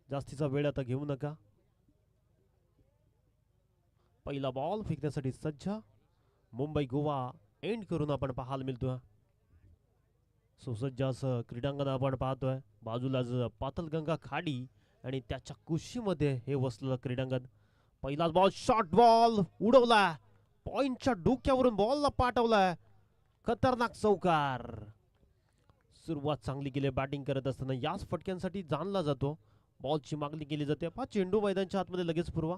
जास्तीचा वेळ आता घेऊ नका. पहिला बॉल फेकण्यासाठी सज्ज. मुंबई गोवा एंड करून आपण पाहायला मिळतोय. सुसज्ज असं क्रीडांगण आपण पाहतोय. बाजूलाच पातलगंगा खाडी आणि त्याच्या कुशीमध्ये हे वसलेलं क्रीडांगण. पहिलाच बॉल शॉर्ट बॉल उडवला. पॉइंटच्या डोक्यावरून बॉलला पाठवलाय. खतरनाक चौकार. सुरुवात चांगली केली बॅटिंग करत असताना. याच फटक्यांसाठी जाणला जातो. बॉलची मागणी केली जाते. पहा चेंडू मैदानाच्या आतमध्ये लगेच पुरवा.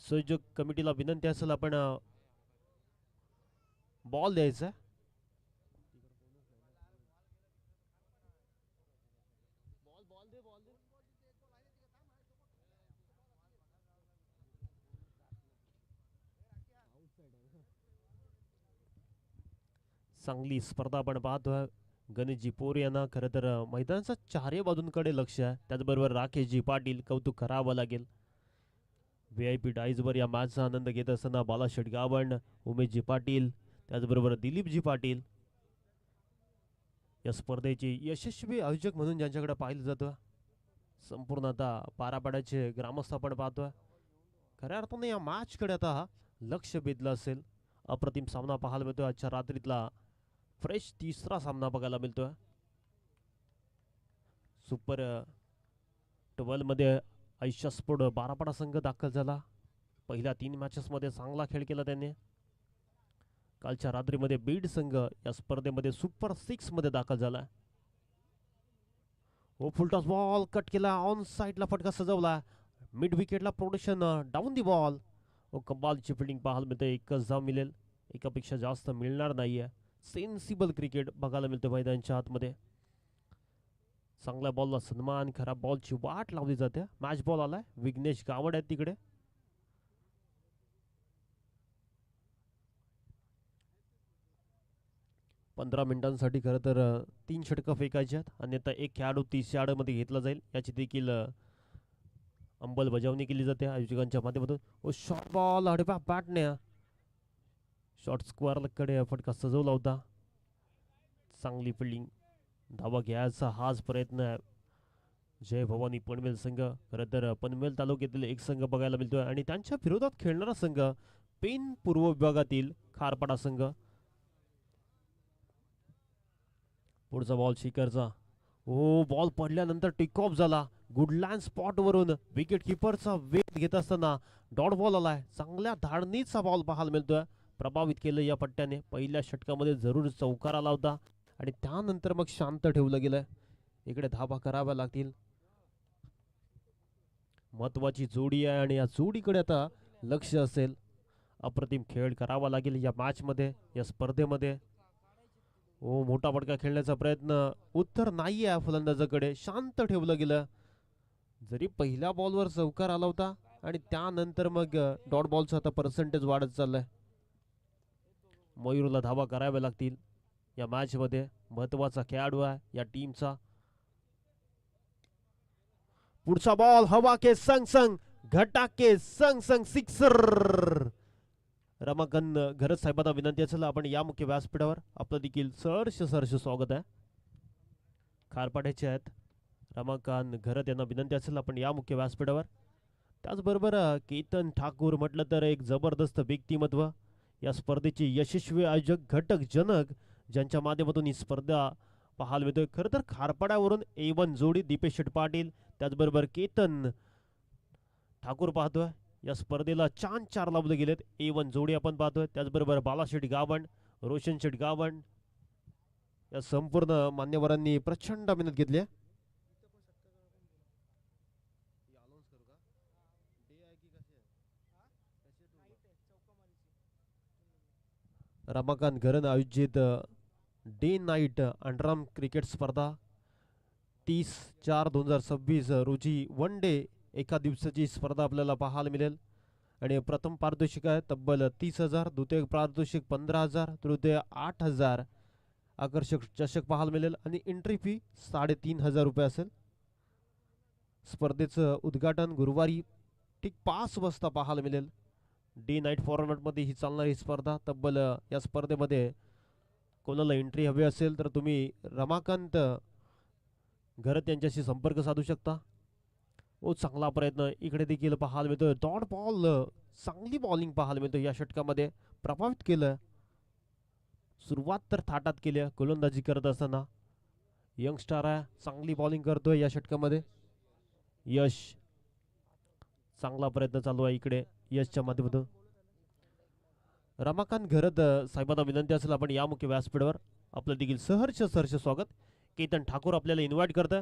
संयोजक कमिटीला विनंती असेल आपण बॉल द्यायचा. चांगली स्पर्धा आपण पाहतोय. गणेशजी पोर यांना खरं तर मैदानाच्या चारही बाजूंकडे लक्ष आहे. त्याचबरोबर राकेशजी पाटील कौतुक करावं लागेल. VIP डाईजवर या मॅचचा आनंद घेत असताना बालाशेठ गावंड, उमेशजी पाटील, त्याचबरोबर दिलीपजी पाटील या स्पर्धेचे यशस्वी आयोजक म्हणून ज्यांच्याकडे पाहिलं जातं. संपूर्ण आता पारापाड्याचे ग्रामस्थ आपण पाहतोय. खऱ्या अर्थाने या मॅचकडे आता लक्ष वेधलं असेल. अप्रतिम सामना पाहायला मिळतोय. आजच्या रात्रीतला फ्रेश तिसरा सामना बघायला मिळतोय. सुपर 12 मध्ये आयशा स्पोर्ट बारापाडा संघ दाखल झाला. पहिल्या 3 मॅचेसमध्ये चांगला खेळ केला त्याने. कालच्या रात्रीमध्ये बीड संघ या स्पर्धेमध्ये सुपर 6 मध्ये दाखल झाला. हो फुलटॉस बॉल कट केला. ऑन साईडला फटका सजवला. मिड विकेटला प्रोटेक्शन डाऊन दी बॉल. हो कमालची फिल्डिंग पाहायला मिळते. एकच धाव मिळेल. एकापेक्षा जास्त मिळणार नाहीये. सेन्सिबल क्रिकेट बघायला मिळते मैदानाच्या आतमध्ये. चांगल्या बॉलला सन्मान. खराब बॉलची वाट लावली जाते. मॅच बॉल आलाय. विघ्नेश गावड आहेत तिकडे. पंधरा मिनिटांसाठी खरं तर 3 षटकं फेकायची आहेत. अन्यथा एक खेळाडू 30 मध्ये घेतला जाईल. याची देखील अंमलबजावणी केली जाते आयोजकांच्या माध्यमातून. व शॉर्ट बॉल हडपा बॅटने शॉर्ट स्क्वेअरकडे फटका सजवला होता. चांगली फिल्डिंग. धावा घ्यायचा हाच प्रयत्न आहे. जय भवानी पनवेल संघ खरं तर पनवेल तालुक्यातील एक संघ बघायला मिळतोय आणि त्यांच्या विरोधात खेळणारा संघ पेन पूर्व विभागातील खारपाडा संघ. पुढचा बॉल शिखरचा. ओ बॉल पडल्यानंतर टेक ऑफ झाला. गुडलँड स्पॉट वरून विकेट किपरचा वेध घेत असताना डॉट बॉल आलाय. चांगल्या धाडणीचा बॉल पाहायला मिळतोय. प्रभावित केलं या पट्ट्याने. पहिल्या षटकामध्ये जरूर चौकार आला होता आणि त्यानंतर मग शांत ठेवलं गेलं. इकडे धाबा कराव्या लागतील. महत्वाची जोडी आहे आणि या जोडीकडे आता लक्ष असेल. अप्रतिम खेळ करावा लागेल या मॅच मध्ये, या स्पर्धेमध्ये. ओ मोठा फटका खेळण्याचा प्रयत्न. उत्तर नाही आहे फलंदाजाकडे. शांत ठेवलं गेलं. जरी पहिल्या बॉलवर चौकार आला होता आणि त्यानंतर मग डॉट बॉलचा आता पर्सेंटेज वाढत चाललाय. मयूरला धावा कराव्या लागतील या मॅच मध्ये. महत्वाचा खेळाडू आहे या टीमचा. पुढचा बॉल हवा के संग संग घटा के संग संग सिक्सर. रमाकांत घरत साहेबांना विनंती असेल आपण या मुख्य व्यासपीठावर. आपलं देखील सहर्ष स्वागत आहे. खारपाड्याचे आहेत रमाकांत घरत यांना विनंती असेल आपण या मुख्य व्यासपीठावर. त्याचबरोबर केतन ठाकूर म्हटलं तर एक जबरदस्त व्यक्तिमत्व. या स्पर्धेचे यशस्वी आयोजक घटक जनक ज्यांच्या माध्यमातून ही स्पर्धा पाहायला मिळतोय. खरं तर खारपाड्यावरून A1 जोडी दीपेश शेठ पाटील त्याचबरोबर केतन ठाकूर पाहतोय. या स्पर्धेला 4 लावले गेलेत. A1 जोडी आपण पाहतोय. त्याचबरोबर बालाशेठ गावंड, रोशन शेठ गावंड या संपूर्ण मान्यवरांनी प्रचंड मेहनत घेतली. रमाकांत घरन आयोजित डे नाईट अंडरआर्म क्रिकेट स्पर्धा 30/4/2026 रोजी 1 डे एका दिवसाची स्पर्धा आपल्याला पाहायला मिळेल. आणि प्रथम पारितोषिक आहे तब्बल 30,000, द्वितीय पारितोषिक 15,000, तृतीय 8,000. आकर्षक चषक पाहायला मिळेल आणि एंट्री फी 3,500 रुपये असेल. स्पर्धेचं उद्घाटन गुरुवारी ठीक 5 वाजता पाहायला मिळेल. डे नाईट फॉर्मॅटमध्ये ही चालणारी स्पर्धा. तब्बल या स्पर्धेमध्ये कोणाला एंट्री हवी असेल तर तुम्ही रमाकांत घरत यांच्याशी संपर्क साधू शकता. ओ चांगला प्रयत्न इकडे देखील पाहायला मिळतोय. डॉट बॉल, चांगली बॉलिंग पाहायला मिळतोय या षटकामध्ये. प्रभावित केलं. सुरुवात तर थाटात केली गोलंदाजी करत असताना. यंगस्टार आहे, चांगली बॉलिंग करतोय या षटकामध्ये. यश, चांगला प्रयत्न चालू आहे इकडे यशच्या माध्यमातून. रमाकांत घरत साहेबांना विनंती असेल आपण या मुख्य व्यासपीठावर. आपलं देखील सहर्ष स्वागत. केतन ठाकूर आपल्याला इन्व्हाइट करतं.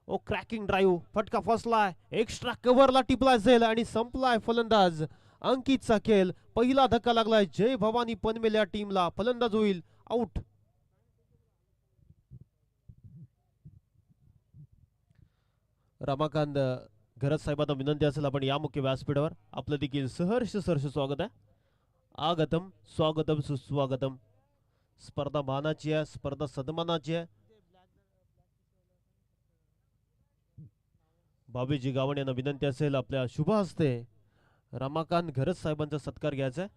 ओ क्रॅकिंग ड्राईव्ह, फटका फसलाय, एक्स्ट्रा कव्हरला टिपला असेल आणि संपलाय फलंदाज अंकितचा खेळ. पहिला धक्का लागलाय जय भवानी पनवेल या टीमला. फलंदाज होईल आउट. रमाकांत घरत साहेबांना विनंती असेल आपण या मुख्य व्यासपीठावर. आपलं देखील सहर्ष स्वागत आहे. आगतम स्वागतम सुस्वागतम. स्पर्धा मानाची आहे, स्पर्धा सन्मानाची आहे. बाबीजी गावण यांना विनंती असेल आपल्या शुभ हस्ते रमाकांत घरत साहेबांचा सत्कार घ्यायचा आहे.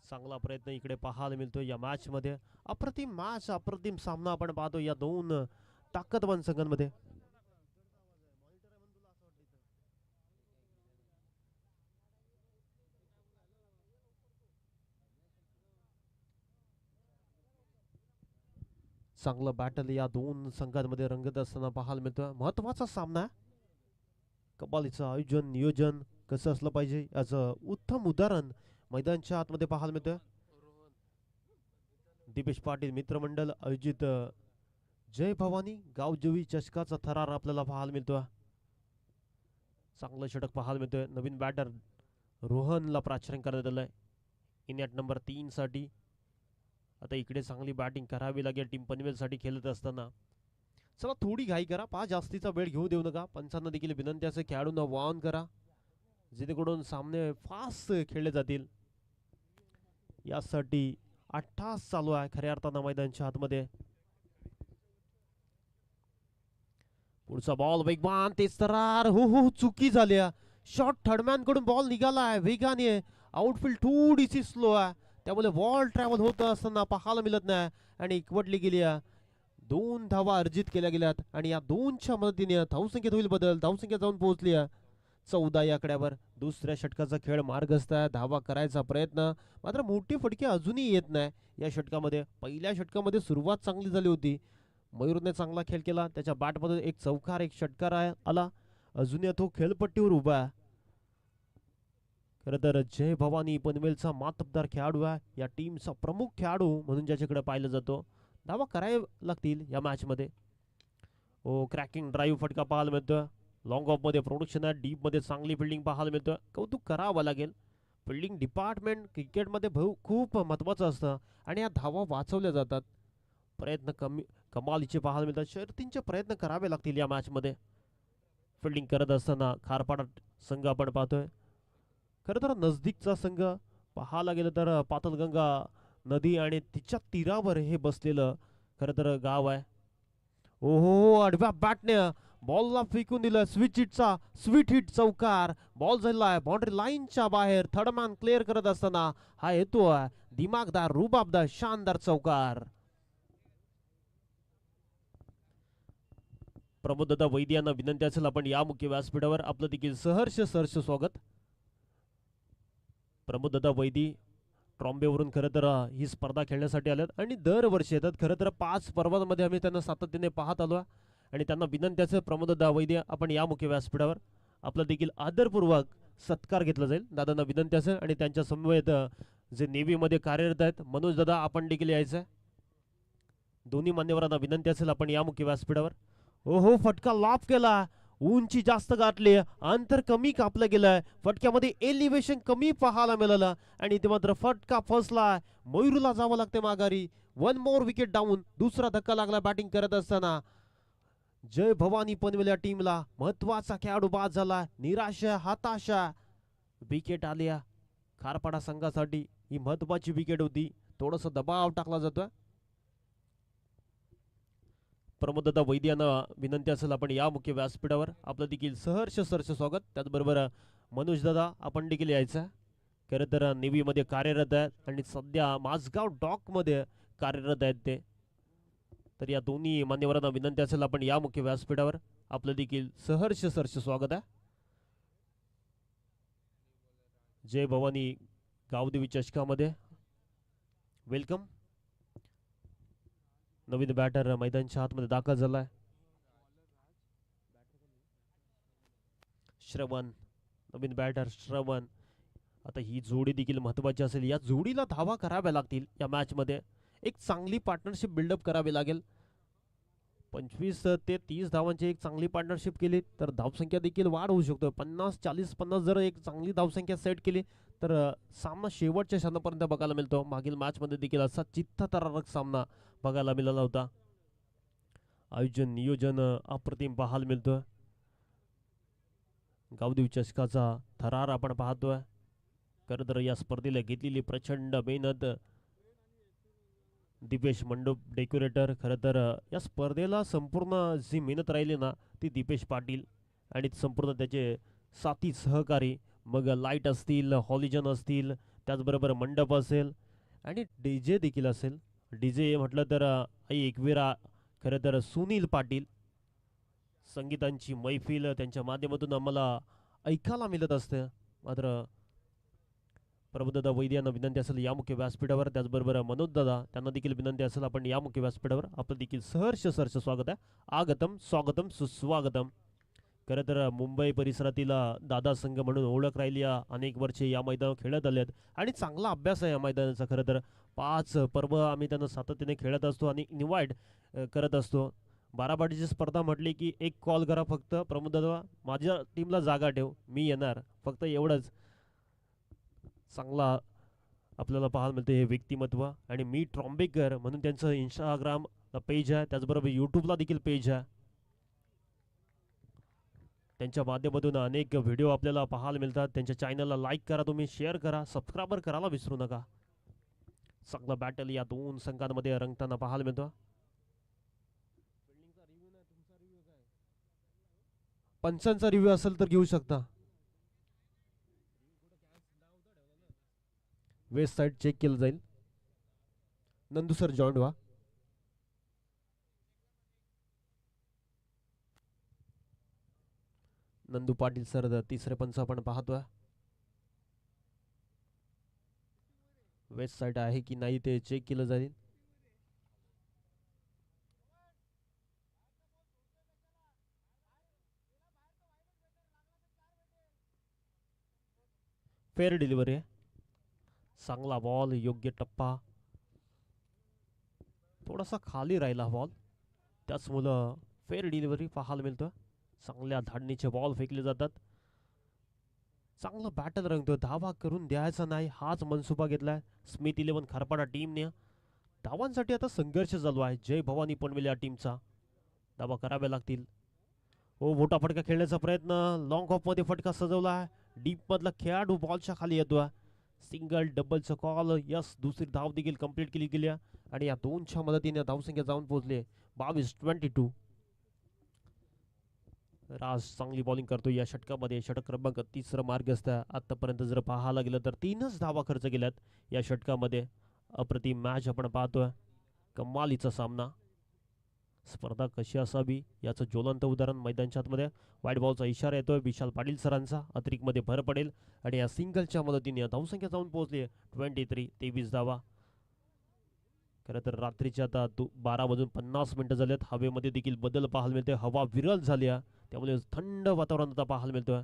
चांगला प्रयत्न इकडे पाहायला मिळतो या मॅच मध्ये. अप्रतिम मॅच, अप्रतिम सामना आपण पाहतो या दोन ताकदवान संघांमध्ये. चांगलं बॅटल या दोन संघांमध्ये रंगत असताना पाहायला मिळतोय. महत्वाचा सामना. कबालीचं आयोजन नियोजन कसं असलं पाहिजे याचं उत्तम उदाहरण मैदानच्या आतमध्ये पाहायला मिळतोय. दीपेश पाटील मित्रमंडळ आयोजित जय भवानी गावजवी चषकाचा थरार आपल्याला पाहायला मिळतोय. चांगलं षटक पाहायला मिळतोय. नवीन बॅटर रोहनला प्राचार्य करण्यात आलंय इनिंग नंबर 3 साठी. आता इकडे चांगली बॅटिंग करावी लागेल टीम पनवेल साठी खेळत असताना. चला थोडी घाई करा, जास्तीचा वेळ घेऊ देऊ नका. पंचांना देखील विनंती असेल खेळाडूंना वाहन करा जेणेकरून सामने फास्ट खेळले जातील. यासाठी 8 तास चालू आहे खऱ्या अर्थानं मैदानच्या आतमध्ये. पुढचा बॉल वेगवान तेज तरार. हो चुकी झाली. शॉट थर्डमॅन कडून बॉल निघालाय वेगाने. आउटफील्ड थोडीशी स्लो आहे त्यामुळे बॉल ट्रॅव्हल होत असताना पाहायला मिळत नाही आणि एकवटली गेली. 2 धावा अर्जित केल्या गेल्यात आणि या 2च्या मदतीने धावसंख्येत होईल बदल. धावसंख्या जाऊन पोहोचली 14 या आकड्यावर. दुसऱ्या षटकाचा खेळ मार्गस्थ आहे. धावा करायचा प्रयत्न मात्र मोठी फटके अजूनही येत नाही या षटकामध्ये. पहिल्या षटकामध्ये सुरुवात चांगली झाली होती. मयूरने चांगला खेळ केला. त्याच्या बॅटमध्ये एक चौकार एक षटकार आला. अजूनही तो खेळपट्टीवर उभा आहे. खरं तर जय भवानी पनवेलचा मातबदार खेळाडू आहे. या टीमचा प्रमुख खेळाडू म्हणून ज्याच्याकडे पाहिलं जातो. धावा करावे लागतील या मॅच मध्ये. ओ क्रॅकिंग ड्राईव्ह फटका पाहायला मिळतोय. लॉंग ऑफ मध्ये प्रोडक्शन आहे. डीप मध्ये चांगली फिल्डिंग पाहायला मिळतोय. कौतुक करावं लागेल. फिल्डिंग डिपार्टमेंट क्रिकेटमध्ये खूप महत्वाचं असतं आणि या धावा वाचवल्या जातात. प्रयत्न कमालीचे पाहायला मिळतात. शर्तींचे प्रयत्न करावे लागतील या मॅच मध्ये. फिल्डिंग करत असताना खारपाडा संघ आपण पाहतोय. खरं तर नजदीकचा संघ पाहायला गेलं तर पातलगंगा नदी आणि तिच्या तीरावर हे बसलेलं खरं तर गाव आहे. ओहो आडव्या बॅटने बॉलला फेकून दिलं. स्वीट हिट चौकार. बॉल झालाय बाउंड्री लाईनच्या बाहेर. थर्डमॅन क्लिअर करत असताना हा येतो दिमागदार रुबाबदार शानदार चौकार. प्रमोददादा वैद्य यांना विनंती असेल आपण या मुख्य व्यासपीठावर. आपलं देखील सहर्ष स्वागत. प्रमोददादा वैद्य ट्रॉम्बेवरून खरं तर ही स्पर्धा खेळण्यासाठी आल्यात आणि दरवर्षी येतात. खरं तर 5 स्पर्धांमध्ये आम्ही त्यांना सातत्याने पाहत आलो आणि त्यांना विनंती असेल प्रमोददादा वैद्य आपण या मुख्य व्यासपीठावर. आपलं देखील आदरपूर्वक सत्कार घेतला जाईल. दादांना विनंती असेल आणि त्यांच्या समवेत जे नेव्हीमध्ये कार्यरत आहेत मनोज दादा आपण देखील यायचं. दोन्ही मान्यवरांना विनंती असेल आपण या मुख्य व्यासपीठावर. ओहो फटका लाभ केला. उंची जास्त गाठली. अंतर कमी कापलं गेलंय. फटक्यामध्ये एलिव्हेशन कमी पाहायला मिळालं आणि ते मात्र फटका फसला. मयूरला जावं लागते माघारी. 1 मोर विकेट डाऊन. दुसरा धक्का लागला बॅटिंग करत असताना. जय भवानी पनवेल या टीमला महत्वाचा खेळाडू बाद झाला. निराशा हताशा विकेट आल्या. खारपाडा संघासाठी ही महत्वाची विकेट होती. थोडस दबाव टाकला जातोय. प्रमोददादा वैद्य यांना विनंती असेल आपण या मुख्य व्यासपीठावर. आपलं देखील सहर्ष स्वागत. त्याचबरोबर मनोज दादा आपण देखील यायचं. खरं तर नेव्हीमध्ये कार्यरत आहेत आणि सध्या माझगाव डॉकमध्ये कार्यरत आहेत ते. तर या दोन्ही मान्यवरांना विनंती असेल आपण या मुख्य व्यासपीठावर. आपलं देखील सहर्ष स्वागत आहे. जय भवानी गावदेवी चषकामध्ये वेलकम. नवीन बॅटर मैदानच्या आतमध्ये दाखल झालाय. श्रवण, नवीन बॅटर श्रवण. आता ही जोडी देखील महत्वाची असेल. या जोडीला धावा कराव्या लागतील या मॅचमध्ये. एक चांगली पार्टनरशिप बिल्डअप करावी लागेल. 25 ते 30 धावांची एक चांगली पार्टनरशिप केली तर धावसंख्या देखील वाढ होऊ शकतो. 50, 40, 50 जर एक चांगली धावसंख्या सेट केली तर सामना शेवटच्या क्षणापर्यंत बघायला मिळतो. मागील मॅचमध्ये देखील असा चित्तथरारक सामना बघायला मिळाला होता. आयोजन नियोजन अप्रतिम पाहायला मिळतोय. गावदेवी चषकाचा थरार आपण पाहतोय. खरं तर या स्पर्धेला घेतलेली प्रचंड मेहनत दीपेश मंडप डेकोरेटर. खरं तर या स्पर्धेला संपूर्ण जी मेहनत राहिली ना ती दीपेश पाटील आणि संपूर्ण त्याचे साथी सहकारी. मग लाईट असतील, हॉलिजन असतील, त्याचबरोबर मंडप असेल आणि डीजे देखील असेल. डीजे म्हटलं तर आई एकविरा, खरं तर सुनील पाटील. संगीतांची मैफिल त्यांच्या माध्यमातून आम्हाला ऐकायला मिळत असते. मात्र प्रभुदादा वैद्य यांना विनंती असेल या मुख्य व्यासपीठावर. त्याचबरोबर मनोज दादा त्यांना देखील विनंती असेल आपण या मुख्य व्यासपीठावर. आपलं देखील सहर्ष स्वागत आहे. आगतम स्वागतम सुस्वागतम. खरं तर मुंबई परिसरातील दादा संघ म्हणून ओळख राहिली. अनेक वर्षे या मैदानावर खेळत आले आहेत आणि चांगला अभ्यास आहे या मैदानाचा. खरं तर 5 पर्व आम्ही त्यांना सातत्याने खेळत असतो आणि इन्व्हाइट करत असतो. बाराबाटीची स्पर्धा म्हटली की एक कॉल करा फक्त, प्रमोददादा माझ्या टीमला जागा ठेव, मी येणार, फक्त एवढंच. चांगला आपल्याला पाहायला मिळतं हे व्यक्तिमत्व. आणि मी ट्रॉम्बेकर म्हणून त्यांचं इंस्टाग्राम पेज आहे, त्याचबरोबर यूट्यूबला देखील पेज आहे. त्यांच्या माध्यमातून अनेक व्हिडिओ आपल्याला पाहायला मिळतात. त्यांच्या चॅनलला लाईक करा, तुम्ही शेअर करा, सबस्क्राईबर करायला विसरू नका. चांगला बॅटल या दोन संघांमध्ये रंगताना पाहायला मिळतो. पंचांचा रिव्ह्यू असेल तर घेऊ शकता. वेस्ट साईड चेक केलं जाईल. नंदू सर जॉईंट व्हा. नंदू पाटील सर तिसरे पंच आपण पाहतोय. वेस्ट साईड आहे की नाही ते चेक केलं जाईल. फेअर डिलिव्हरी आहे. चांगला बॉल, योग्य टप्पा. थोडासा खाली राहिला बॉल, त्याचमुळं फेअर डिलिव्हरी पाहायला मिळतं. चांगल्या धाडणीचे बॉल फेकले जातात. चांगलं बॅटल रंगतोय. धावा करून द्यायचा नाही हाच मनसुबा घेतलाय स्मिथ 11 खारपाडा टीमने. धावांसाठी आता संघर्ष चालू आहे जय भवानी पनवेल या टीमचा. धावा कराव्या लागतील. हो, मोठा फटका खेळण्याचा प्रयत्न. लॉंग ऑफ मध्ये फटका सजवला आहे. डीप मधला खेळाडू बॉलच्या खाली येतोय. Single डबलचं call. यस, दुसरी धाव देखील कंप्लीट केली गेली आणि या दोनच्या मदतीने धावसंख्या जाऊन पोहोचले 22-22. राज चांगली बॉलिंग करतो या षटकामध्ये. षटक क्रमांक 30 मार्गस्थ. आतापर्यंत जर पाहायला गेलं तर 3च धावा खर्च केल्यात या षटकामध्ये. अप्रतिम मॅच आपण पाहतोय. कमालीचा सामना. स्पर्धा कशी असावी याचं ज्वलंत उदाहरण मैदानच्या आतमध्ये. वाईट बॉलचा इशारा येतोय विशाल पाटील सरांचा. अतिरिक्तमध्ये भर पडेल आणि या सिंगलच्या मदतीने धावसंख्या जाऊन पोहोचली 23 धावा. खरं तर रात्रीच्या आता 12:50 झालेत. हवेमध्ये देखील बदल पाहायला मिळते. हवा विरल झाली आहे, त्यामुळे थंड वातावरण आता पाहायला मिळतोय.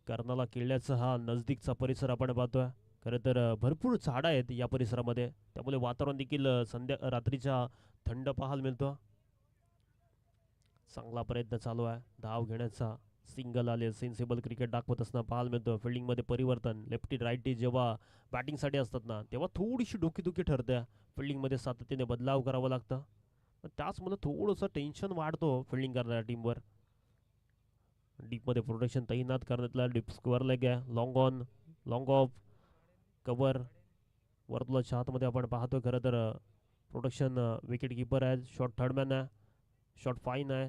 कर्नाला किल्ल्याचा हा नजदीकचा परिसर आपण पाहतोय. खरं तर भरपूर झाडं आहेत या परिसरामध्ये, त्यामुळे वातावरण देखील रात्रीच्या थंड पाहायला मिळतो. चांगला प्रयत्न चालू आहे धाव घेण्याचा. सिंगल आले. सेन्सिबल क्रिकेट दाखवत असताना पाहायला मिळतं. फिल्डिंगमध्ये परिवर्तन. लेफ्टी राईटी जेव्हा बॅटिंगसाठी असतात ना तेव्हा थोडीशी डोकीदुखी ठरते. फिल्डिंगमध्ये सातत्याने बदलाव करावा लागतं. त्याचमुळे थोडंसं टेन्शन वाढतो फिल्डिंग करणाऱ्या टीमवर. डीपमध्ये प्रोटेक्शन तैनात करण्यातला. डीप स्क्वेअर लेग आहे. Long on, long of, cover. वर्तुळाच्या आतमध्ये आपण पाहतोय. खरं तर प्रोटेक्शन विकेट कीपर आहे. शॉर्ट थर्डमॅन आहे. शॉर्ट फाईन आहे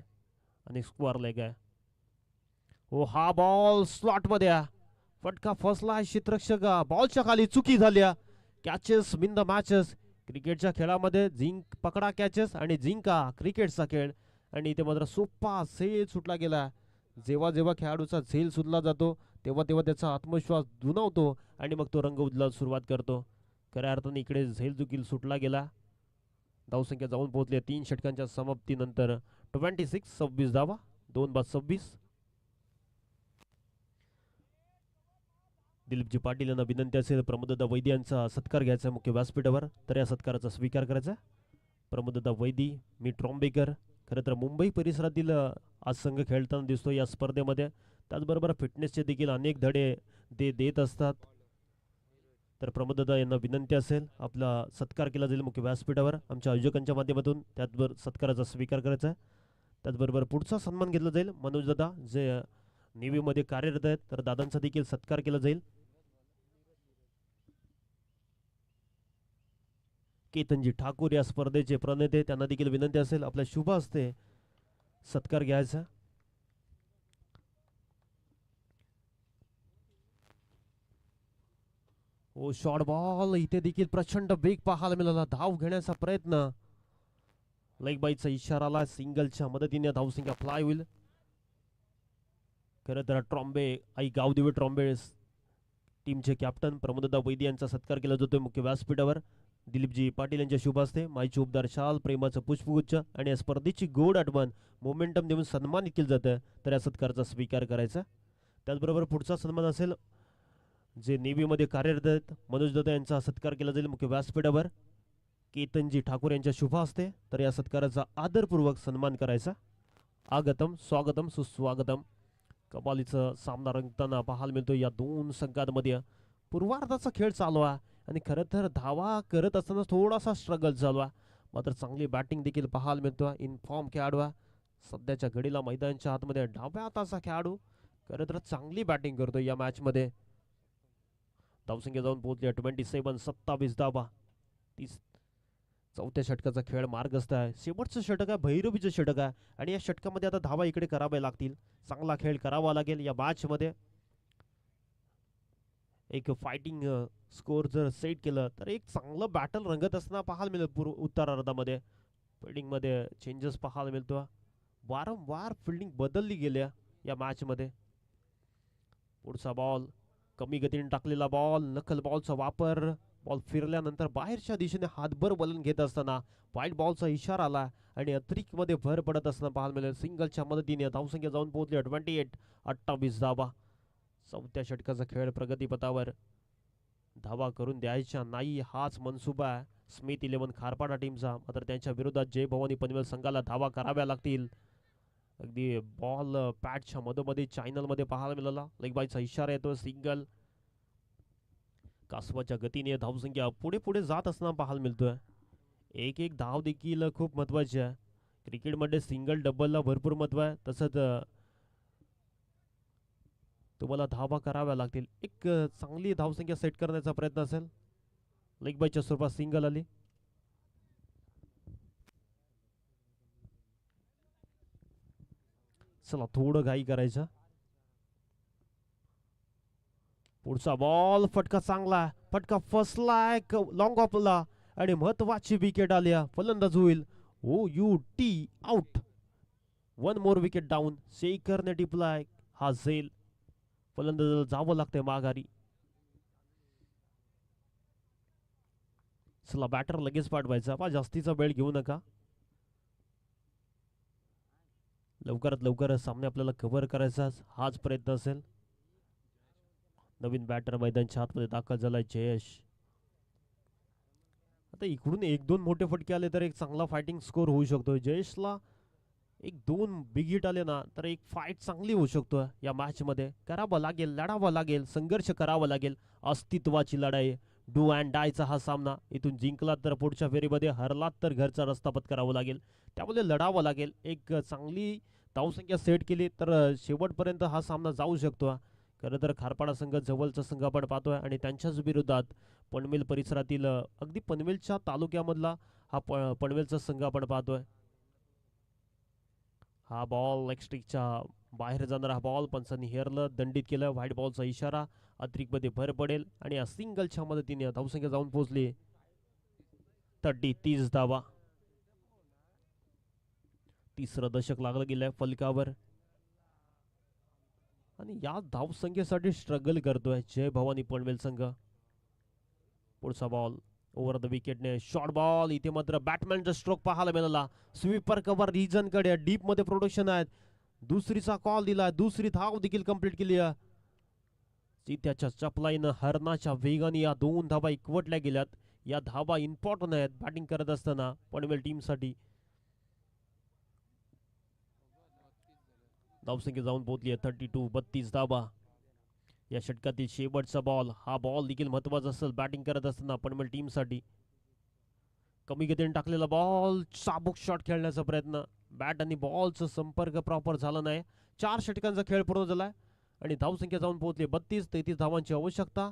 आणि स्क्वेअर लेग आहे. हो, हा बॉल स्लॉटमध्ये आहे. फटका फसला क्षेत्ररक्षक बॉलच्या खाली चुकी झाल्या. Catches win the matches. क्रिकेटच्या खेळामध्ये जिंक पकडा कॅचेस आणि जिंका क्रिकेटचा खेळ. आणि इथे मात्र सोपा झेल सुटला गेला. जेव्हा जेव्हा खेळाडूचा झेल सुटला जातो तेव्हा तेव्हा त्याचा आत्मविश्वास दुणावतो आणि मग तो रंग उधळायला सुरुवात करतो. खऱ्या अर्थाने इकडे झेल चुकील सुटला गेला. धावसंख्या जाऊन पोहोचली 3 षटकांच्या समाप्तीनंतर 26 धावा 2 बाद 26. दिलीपजी पाटील यांना विनंती असेल प्रमोददा वैदी यांचा सत्कार घ्यायचा मुख्य व्यासपीठावर, तर या सत्काराचा स्वीकार करायचा. प्रमोददा वैदी, मी ट्रॉम्बेकर. खरं तर मुंबई परिसरातील आज संघ खेळताना दिसतो या स्पर्धेमध्ये. त्याचबरोबर फिटनेसचे देखील अनेक धडे ते देत असतात. तर प्रमोददा यांना विनंती असेल आपला सत्कार केला जाईल मुख्य व्यासपीठावर आमच्या आयोजकांच्या माध्यमातून. त्याचबरोबर सत्काराचा स्वीकार करायचा आहे. त्याचबरोबर पुढचा सन्मान घेतला जाईल मनोजदादा जे नेव्हीमध्ये कार्यरत आहेत, तर दादांचा देखील सत्कार केला जाईल. केतनजी ठाकूर या स्पर्धेचे प्रणेते, त्यांना देखील विनंती असेल आपल्या शुभ हस्ते सत्कार घ्यायचा. ओ शॉर्ट बॉल, इथे देखील प्रचंड वेग पाहायला मिळाला. धाव घेण्याचा प्रयत्न, लेग बाईचा इशाराला सिंगलच्या मदतीने धावसंख्या फ्लाय होईल. खरं तर ट्रॉम्बे आई गावदेवी ट्रॉम्बे टीमचे कॅप्टन प्रमोददा वैदी यांचा सत्कार केला जातोय मुख्य व्यासपीठावर. दिलीपजी पाटील यांच्या शुभ हस्ते माईची उपदार शाल, प्रेमाचं पुष्पगुच्छ आणि या स्पर्धेची गोड आठवण मोमेंटम देऊन सन्मानित केलं जातं, तर या सत्काराचा स्वीकार करायचा. त्याचबरोबर पुढचा सन्मान असेल जे नेव्हीमध्ये कार्यरत आहेत मनोजदादा यांचा सत्कार केला जाईल मुख्य व्यासपीठावर. केतनजी ठाकूर यांच्या शुभ हस्ते, तर या सत्काराचा आदरपूर्वक सन्मान करायचा. आगतम स्वागतम सुस्वागतम. कमालीचा सामना रंगताना पाहायला मिळतो या दोन संघांमध्ये. पूर्वार्धाचा खेळ चालू आहे आणि खरं तर धावा करत असताना थोडासा स्ट्रगल चालू आहे. मात्र चांगली बॅटिंग देखील पाहायला मिळतो. इन फॉर्म खेळाडू आहे सध्याच्या घडीला मैदानाच्या आतमध्ये. डाव्या हाताचा खेळाडू खरं तर चांगली बॅटिंग करतो या मॅचमध्ये. धावसंख्या जाऊन पोहोचली 27 धावा. 4थ्या षटकाचा खेळ मार्गस्थ आहे. शेवटचं षटक आहे, भैरवीचं षटक आहे आणि या षटकामध्ये आता धावा इकडे कराव्या लागतील. चांगला खेळ करावा लागेल या मॅचमध्ये. एक फायटिंग स्कोर जर सेट केलं तर एक चांगलं बॅटल रंगत असताना पाहायला मिळेल. उत्तरार्धामध्ये फिल्डिंगमध्ये चेंजेस पाहायला मिळतो. वारंवार फिल्डिंग बदलली गेल्या या मॅचमध्ये. पुढचा बॉल कमी गतीने टाकलेला बॉल, नकल बॉलचा वापर. बॉल फिरल्यानंतर बाहेरच्या दिशेने हातभर वलन घेत असताना वाईट बॉलचा इशारा आला आणि अतिरिक्त मध्ये भर पडत असताना पाहायला मिळेल. सिंगलच्या मदतीने धावसंख्या जाऊन पोहोचली 28 धावा. 4थ्या षटकाचा खेळ प्रगतीपथावर. धावा करून द्यायच्या नाही हाच मनसुबा आहे स्मिथ 11 खारपाडा टीमचा. मात्र त्यांच्या विरोधात जय भवानी पनवेल संघाला धावा कराव्या लागतील. अगदी बॉल पॅडच्या मधोमध्ये चॅनलमध्ये पाहायला मिळाला. लेग बायचा इशारा येतो. सिंगल. कासवाच्या गतीने धावसंख्या पुढे पुढे जात असताना पाहायला मिळतोय. एक एक धाव देखील खूप महत्वाची आहे. क्रिकेटमध्ये सिंगल डबलला भरपूर महत्व आहे, तसंच तुम्हाला धावा कराव्या लागतील. एक चांगली धावसंख्या सेट करण्याचा प्रयत्न असेल. लेग बायच्या स्वरूपात सिंगल आली. चला थोडं घाई करायचं. पुढचा बॉल, फटका चांगला, फटका फसलाय लॉंग ऑफला आणि महत्वाची विकेट आली. फलंदाज होईल O U T out. 1 more wicket down. शेखरने टिपलाय हा झेल. फलंदाजाला जावं लागतंय माघारी. चला बॅटर लगेच पाठवायचा, पा जास्तीचा वेळ घेऊ नका. लवकरात लवकर सामने आपल्याला कव्हर करायचा हाच प्रयत्न असेल. नवीन बॅटर मैदानच्या आतमध्ये दाखल झालाय जयेश. आता इकडून 1-2 मोठे फटके आले तर एक चांगला फायटिंग स्कोर होऊ शकतो. जयेशला 1-2 बिग हिट आले ना तर एक फाईट चांगली होऊ शकतो या मॅच मध्ये. करावं लागेल, लढावं लागेल, संघर्ष करावा लागेल. अस्तित्वाची लढाई, डू अँड डायचा हा सामना. इथून जिंकलात तर पुढच्या फेरीमध्ये, हरलात तर घरचा रस्ता पत्करावा लागेल. त्यामुळे लढावं लागेल. एक चांगली धावसंख्या सेट केली तर शेवटपर्यंत हा सामना जाऊ शकतो. खरं तर खारपाडा संघ जवळचा संघ आपण पाहतोय आणि त्यांच्याच विरोधात पनवेल परिसरातील अगदी पनवेलच्या तालुक्यामधला हा पनवेलचा संघ आपण पाहतोय. हा बॉल लेग स्टिकच्या बाहेर जाणारा हा बॉल पंचांनी हेरलं, दंडित केलं. व्हाईट बॉलचा इशारा अतिरिक्त मध्ये भर पडेल आणि या सिंगलच्या मदतीने धावसंख्या जाऊन पोहोचली 30 धावा. तिसरं दशक लागलं गेलंय फलकावर आणि या धावसंख्येसाठी स्ट्रगल करतोय जय भवानी पनवेल संघ. पुढचा बॉल ओव्हर द विकेटने शॉर्ट बॉल. इथे मात्र बॅटमॅनचा स्ट्रोक पाहायला मिळाला. स्वीपर कव्हर रिजन कडे डीप मध्ये प्रोडक्शन आहेत. दुसरीचा कॉल दिला. दुसरी धाव देखील कंप्लीट केली. चित्याच्या चपलाईनं हरणाच्या वेगाने या 2 धावा एकवटल्या गेल्यात. या धावा इम्पॉर्टंट आहेत बॅटिंग करत असताना पनवेल टीमसाठी. धावसंख्या जाऊन पोहोचली 32 धावा. या षटकातील शेवटचा बॉल. हा बॉल देखील महत्वाचा असेल बॅटिंग करत असताना पनवेल टीमसाठी. कमी गतीने टाकलेला बॉल. चाबूक शॉट खेळण्याचा प्रयत्न. बॅट आणि बॉलचा संपर्क प्रॉपर झाला नाही. 4 षटकांचा खेळ पूर्ण झालाय आणि धावसंख्या जाऊन पोहोचली 32-33 धावांची आवश्यकता.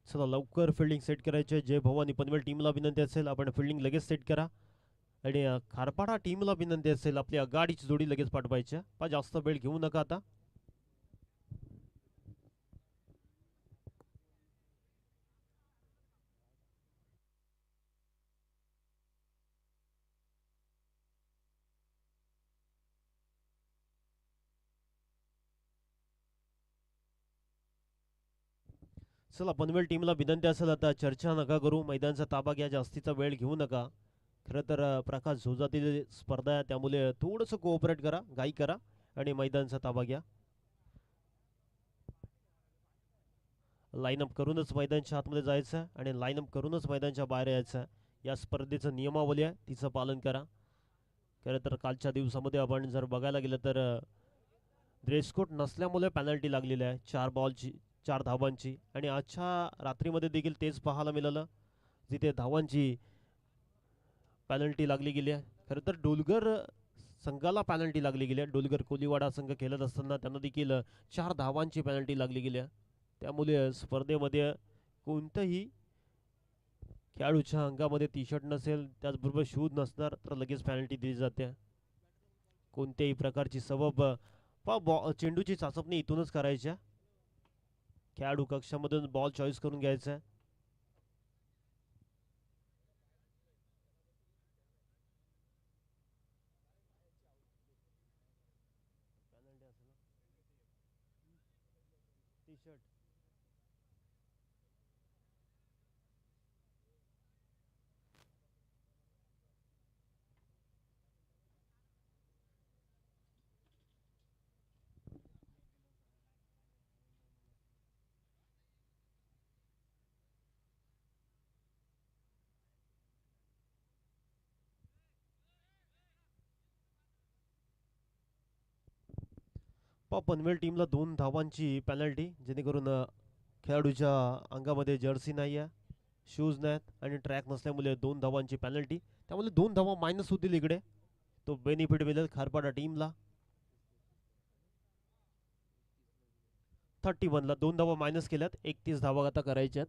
चला लवकर फिल्डिंग सेट करायचे. जय भवानी पनवेल टीमला विनंती असेल आपण फिल्डिंग लगेच सेट करा आणि खारपाडा टीमला विनंती असेल आपली आघाडीची जोडी लगेच पाठवायची. जास्त वेळ घेऊ नका आता. चला पनवेल टीमला विनंती असेल आता चर्चा नका करू. मैदानाचा ताबा घ्या. जास्तीचा वेळ घेऊ नका. खरं तर प्रकाश झोजातील स्पर्धा आहे त्यामुळे थोडंसं कोऑपरेट करा. घाई करा आणि मैदानाचा ताबा घ्या. लाईनअप करूनच मैदानाच्या आतमध्ये जायचं आणि लाईनअप करूनच मैदानाच्या बाहेर यायचं. या स्पर्धेचं नियमावली आहे तिचं पालन करा. खरं तर कालच्या दिवसामध्ये आपण जर बघायला गेलं तर ड्रेसकोट नसल्यामुळे पेनल्टी लागलेली आहे 4 धावांची. आणि आजच्या रात्रीमध्ये देखील तेच पाहायला मिळालं जिथे धावांची पेनल्टी लागली गेली आहे. खरं तर डोलगर संघाला पेनल्टी लागली गेली आहे. डोलगर कोलीवाडा संघ खेळत असताना त्यांना देखील 4 धावांची पेनल्टी लागली गेली आहे. त्यामुळे स्पर्धेमध्ये कोणत्याही खेळाडूच्या अंगामध्ये टी शर्ट नसेल त्याचबरोबर शूज नसणार तर लगेच पेनल्टी दिली जाते. कोणत्याही प्रकारची सबब चेंडूची चाचपणी इथूनच करायच्या. खेळाडू कक्षामधून बॉल चॉईस करून घ्यायचा. टी शर्ट पनवेल टीमला 2 धावांची पेनल्टी जेणेकरून खेळाडूच्या अंगामध्ये जर्सी नाही आहे, शूज नाहीत आणि ट्रॅक नसल्यामुळे 2 धावांची पेनल्टी. त्यामुळे 2 धावा मायनस होतील इकडे. तो बेनिफिट मिळेल खारपाडा टीमला. 31ला 2 धावा मायनस केल्यात. 31 धावा आता करायच्यात.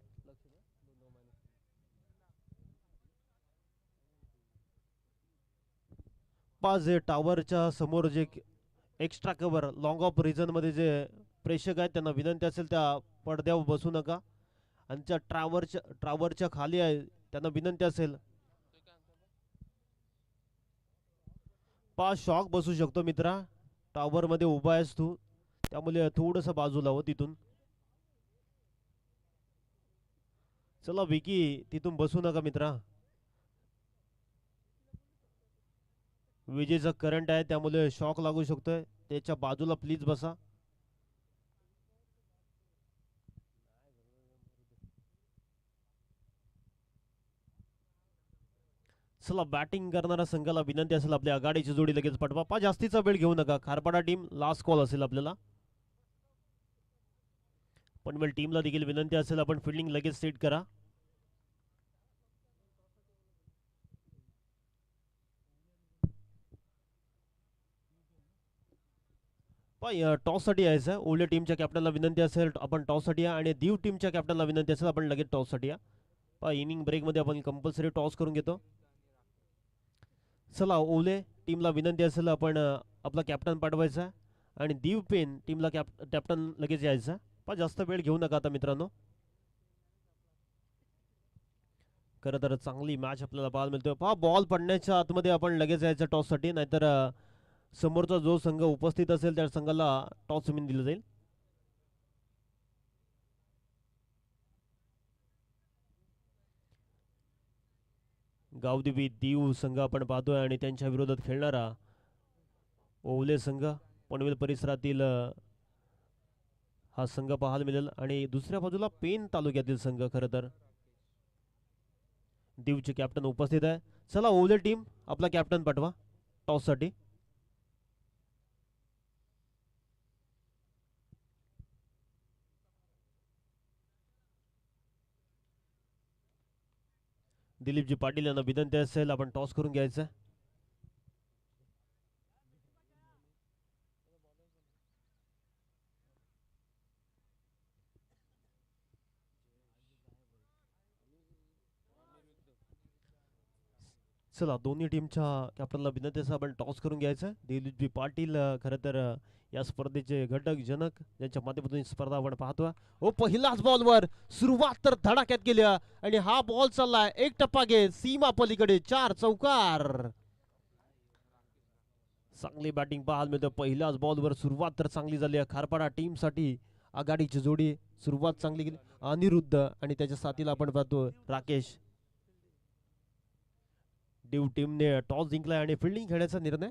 जे टावरच्या समोर जे extra cover long off region मध्ये जे प्रेक्षक आहेत त्यांना विनंती असेल त्या पडद्यावर बसू नका. आणि त्या टावरच्या खाली आहे त्यांना विनंती असेल. शॉक बसू शकतो मित्रा. टावर मध्ये उभा आहेस तू त्यामुळे थोडंसं बाजूला हो तिथून. चला विकी तिथून बसू नका मित्रा. विजेचा करंट आहे त्यामुळे शॉक लागू शकतोय. त्याच्या बाजूला प्लीज बसा. चला बॅटिंग करणाऱ्या संघाला विनंती असेल आपल्या आघाडीची जोडी लगेच पाठवा. जास्तीचा वेळ घेऊ नका. खारपाडा टीम लास्ट कॉल असेल आपल्याला. पनवेल टीमला देखील विनंती असेल आपण फिल्डिंग लगेच सेट करा. टॉस साठी यायचं. ओल्ड टीमच्या कॅप्टनला विनंती असेल आपण टॉस साठी या आणि दीव टीमच्या कॅप्टनला विनंती असेल आपण लगेच टॉस साठी या. इनिंग ब्रेक मध्ये आपण कंपल्सरी टॉस करून घेतो. चला ओले टीमला विनंती असेल आपण आपला कॅप्टन पाठवायचा आणि दीव पेन टीमला कॅप्टन लगेच यायचा. पण जास्त वेळ घेऊ नका आता मित्रांनो. खरं तर चांगली मॅच आपल्याला पाहायला मिळतोय. पहा बॉल पडण्याच्या आतमध्ये आपण लगेच यायचं टॉससाठी, नाहीतर समोरचा जो संघ उपस्थित असेल त्या संघाला टॉस जमीन दिलं जाईल. गावदेवी दीव संघ आपण पाहतोय आणि त्यांच्या विरोधात खेळणारा ओवले संघ पनवेल परिसरातील हा संघ पाहायला मिळेल. आणि दुसऱ्या बाजूला पेन तालुक्यातील संघ खरं तर दीवचे कॅप्टन उपस्थित आहे. चला ओवले टीम आपला कॅप्टन पाठवा टॉससाठी. दिलीपजी पाटील यांना विनंती असेल आपण टॉस करून घ्यायचं. चला दोन्ही टीमच्या कॅप्टनला विनंती असेल आपण टॉस करून घ्यायचं. दिलीपजी पाटील खरं तर या स्पर्धेचे घटक जनक ज्यांच्या माध्यमातून स्पर्धा आपण पाहतोय. हो पहिलाच बॉलवर सुरुवात तर धडाक्यात केल्या आणि हा बॉल चाललाय एक टप्पा घेत सीमा पलीकडे 4 चौकार. चांगली बॅटिंग पाहायला मिळते. पहिल्याच बॉलवर सुरुवात तर चांगली झाली आहे. खारपाडा टीम साठी आघाडीची जोडी सुरुवात चांगली केली. अनिरुद्ध आणि त्याच्या साथीला आपण पाहतो राकेश. दीव टीमने टॉस जिंकलाय आणि फिल्डिंग खेळण्याचा निर्णय.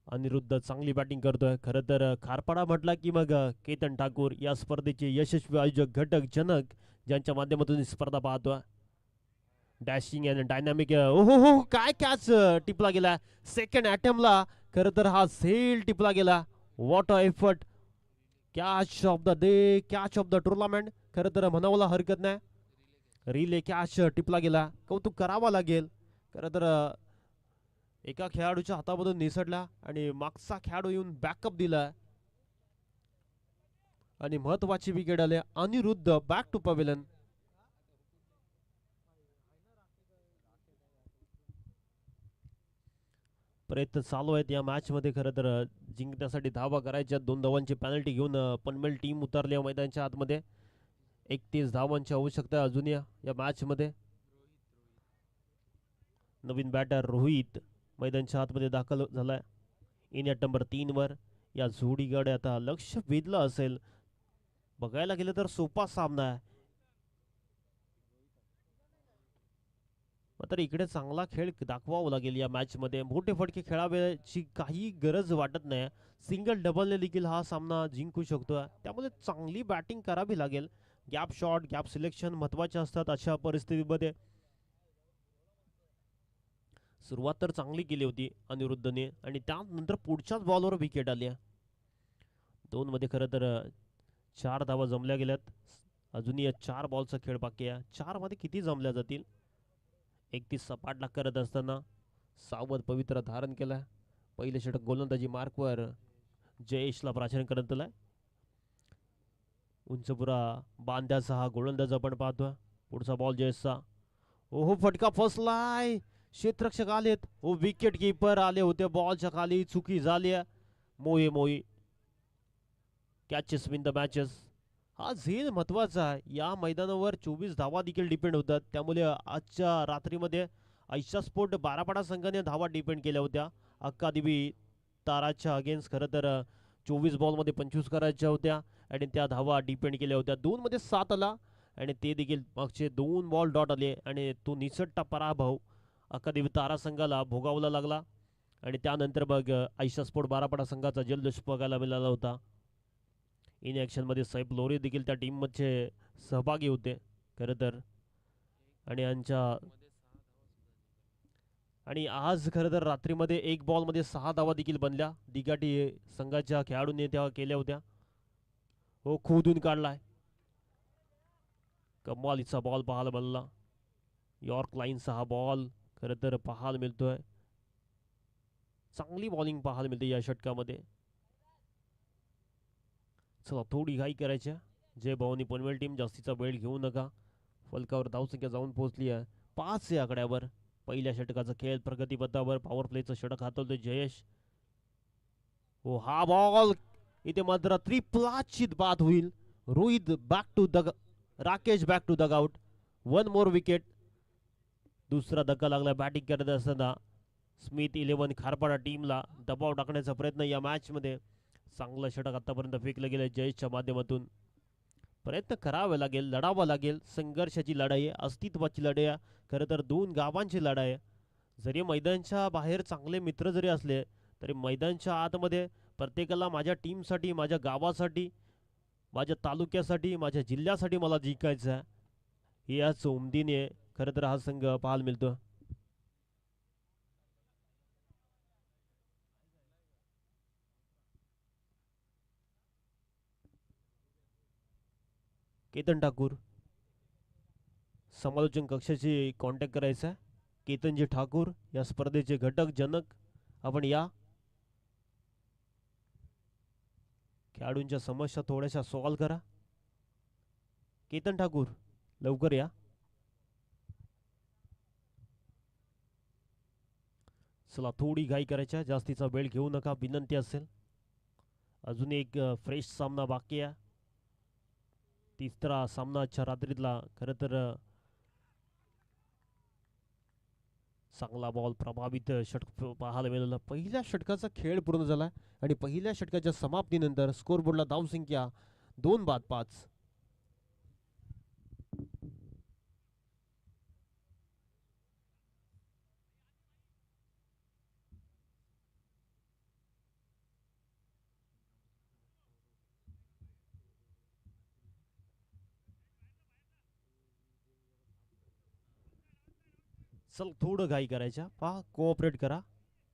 अनिरुद्ध चांगली बॅटिंग करतोय. खरं तर खारपाडा म्हटला की मग केतन ठाकूर या स्पर्धेचे यशस्वी आयोजक घटक जनक ज्यांच्या माध्यमातून स्पर्धा पाहतोय. Dashing and dynamic. ओहो हो काय कॅच टिपला गेला सेकंड अटेम्प्टला. खरं तर हा सेल टिपला गेला. What a effort. Catch of the day catch of the tournament खरं तर म्हणावला हरकत नाही. रिले कॅच टिपला गेला. कौतुक करावा लागेल. खरं तर एका खेळाडूच्या हातामधून निसटला आणि मागचा खेळाडू येऊन बॅकअप दिला आणि महत्वाची विकेट आले. Aniruddh back to pavilion. प्रयत्न चालू आहेत या मॅच मध्ये. खरं तर जिंकण्यासाठी धावा करायच्या. 2 धावांची पेनल्टी घेऊन पनवेल टीम उतरली मैदानाच्या आतमध्ये. 31 धावांची आवश्यकता अजून या मॅच मध्ये. नवीन बॅटर रोहित मैदानाच्या आतमध्ये दाखल झालाय इन ॲट नंबर 3 वर. या जोडीकडे आता लक्ष वेधलं असेल. बघायला गेलं तर सोपा सामना आहे, मात्र इकडे चांगला खेळ दाखवावा लागेल या मॅच मध्ये. मोठे फटके खेळाव्याची काही गरज वाटत नाही. सिंगल डबलने देखील हा सामना जिंकू शकतो. त्यामुळे चांगली बॅटिंग करावी लागेल. गॅप शॉट गॅप सिलेक्शन महत्वाचे असतात अशा परिस्थितीमध्ये. सुरुवात तर चांगली केली होती अनिरुद्धने आणि त्यानंतर पुढच्याच बॉलवर विकेट आली. 2 मध्ये खरं तर 4 धावा जमल्या गेल्यात. अजूनही या 4 बॉलचा खेळ बाकी आहे. 4 मध्ये किती जमल्या जातील. 31 सपाटला करत असताना सावध पवित्र धारण केला. पहिले षटक गोलंदाजी मार्कवर जयेशला प्राचीन करत आलाय. उंचपुरा बांध्याचा हा गोलंदाज आपण पाहतोय. पुढचा बॉल जयेशचा. ओहो फटका फसलाय. क्षेत्ररक्षक आलेत. ओ विकेट कीपर आले होते बॉलच्या खाली. चुकी झाली. मोई कॅचेस विन द मॅचेस. हा झेल महत्वाचा आहे. या मैदानावर 24 धावा देखील डिपेंड होतात. त्यामुळे आजच्या रात्रीमध्ये आयशा स्पोर्ट बारापाडा संघाने धावा डिपेंड केल्या होत्या. अक्कादेवी ताराच्या अगेन्स्ट. खरं तर 24 बॉलमध्ये 25 करायच्या होत्या आणि त्या धावा डिपेंड केल्या होत्या. 2 मध्ये 7 आला आणि ते देखील मागचे 2 बॉल डॉट आले आणि तो निसटता पराभव अक्कादेवी तारा संघाला भोगावला लागला. आणि त्यानंतर मग आयशा स्पोर्ट बारापाडा संघाचा जल्लोष बघायला मिळाला होता. इन ॲक्शन मध्ये सैफ लोरी देखील त्या टीम मध्ये सहभागी होते खरं तर. आणि आज खरं तर रात्रीमध्ये 1 बॉलमध्ये 6 धावा देखील बनल्या. दिगाटी संघाच्या खेळाडूंनी त्या केल्या होत्या. हो खोदून काढलाय. कमालीचा बॉल पाहायला मिळाला. यॉर्क लाईनचा हा बॉल खरं तर पाहायला मिळतोय. चांगली बॉलिंग पाहायला मिळते या षटकामध्ये. चला थोडी घाई करायच्या. जय भवानी पनवेल टीम जास्तीचा वेळ घेऊ नका. फलकावर धावसंख्या जाऊन पोहोचली आहे 5 या आकड्यावर. पहिल्या षटकाचा खेळ प्रगतीपथावर. पॉवर प्लेचं षटक हातवतोय जयेश. हो हा बॉल इथे मात्र त्रिफलाचित बाद होईल. Rohit back to the Rakesh back to the out. 1 more wicket. दुसरा धक्का लागला बॅटिंग करत असताना. स्मिथ 11 खारपाडा टीमला दबाव टाकण्याचा प्रयत्न या मॅच मध्ये. चांगलं षटक आतापर्यंत फेकलं गेलं जयेशच्या माध्यमातून. प्रयत्न करावा लागेल, लढावं लागेल. संघर्षाची लढाई आहे, अस्तित्वाची लढाई आहे. खरं तर दोन गावांची लढाई आहे. जरी मैदानच्या बाहेर चांगले मित्र जरी असले तरी मैदानच्या आतमध्ये प्रत्येकाला माझ्या टीमसाठी, माझ्या गावासाठी, माझ्या तालुक्यासाठी, माझ्या जिल्ह्यासाठी मला जिंकायचं आहे. याच उमदीने खरं तर हा संघ पाहायला मिळतो. केतन ठाकूर समालोचन कक्षाशी कॉन्टॅक्ट करायचा. केतनजी ठाकूर या स्पर्धेचे घटक जनक आपण या. खेळाडूंच्या समस्या थोड्याशा सॉल्व करा. केतन ठाकूर लवकर या. चला थोडी घाई करायच्या, जास्तीचा वेळ घेऊ नका विनंती असेल. अजून एक फ्रेश सामना बाकी आहे. तिसरा सामना आजच्या रात्रीतला. खरं तर चांगला बॉल प्रभावित षटक पाहायला मिळालं. पहिल्या षटकाचा खेळ पूर्ण झाला आणि पहिल्या षटकाच्या समाप्तीनंतर स्कोरबोर्डला धावसंख्या 2-5. चल थोडं घाई करायच्या, पहा कोऑपरेट करा.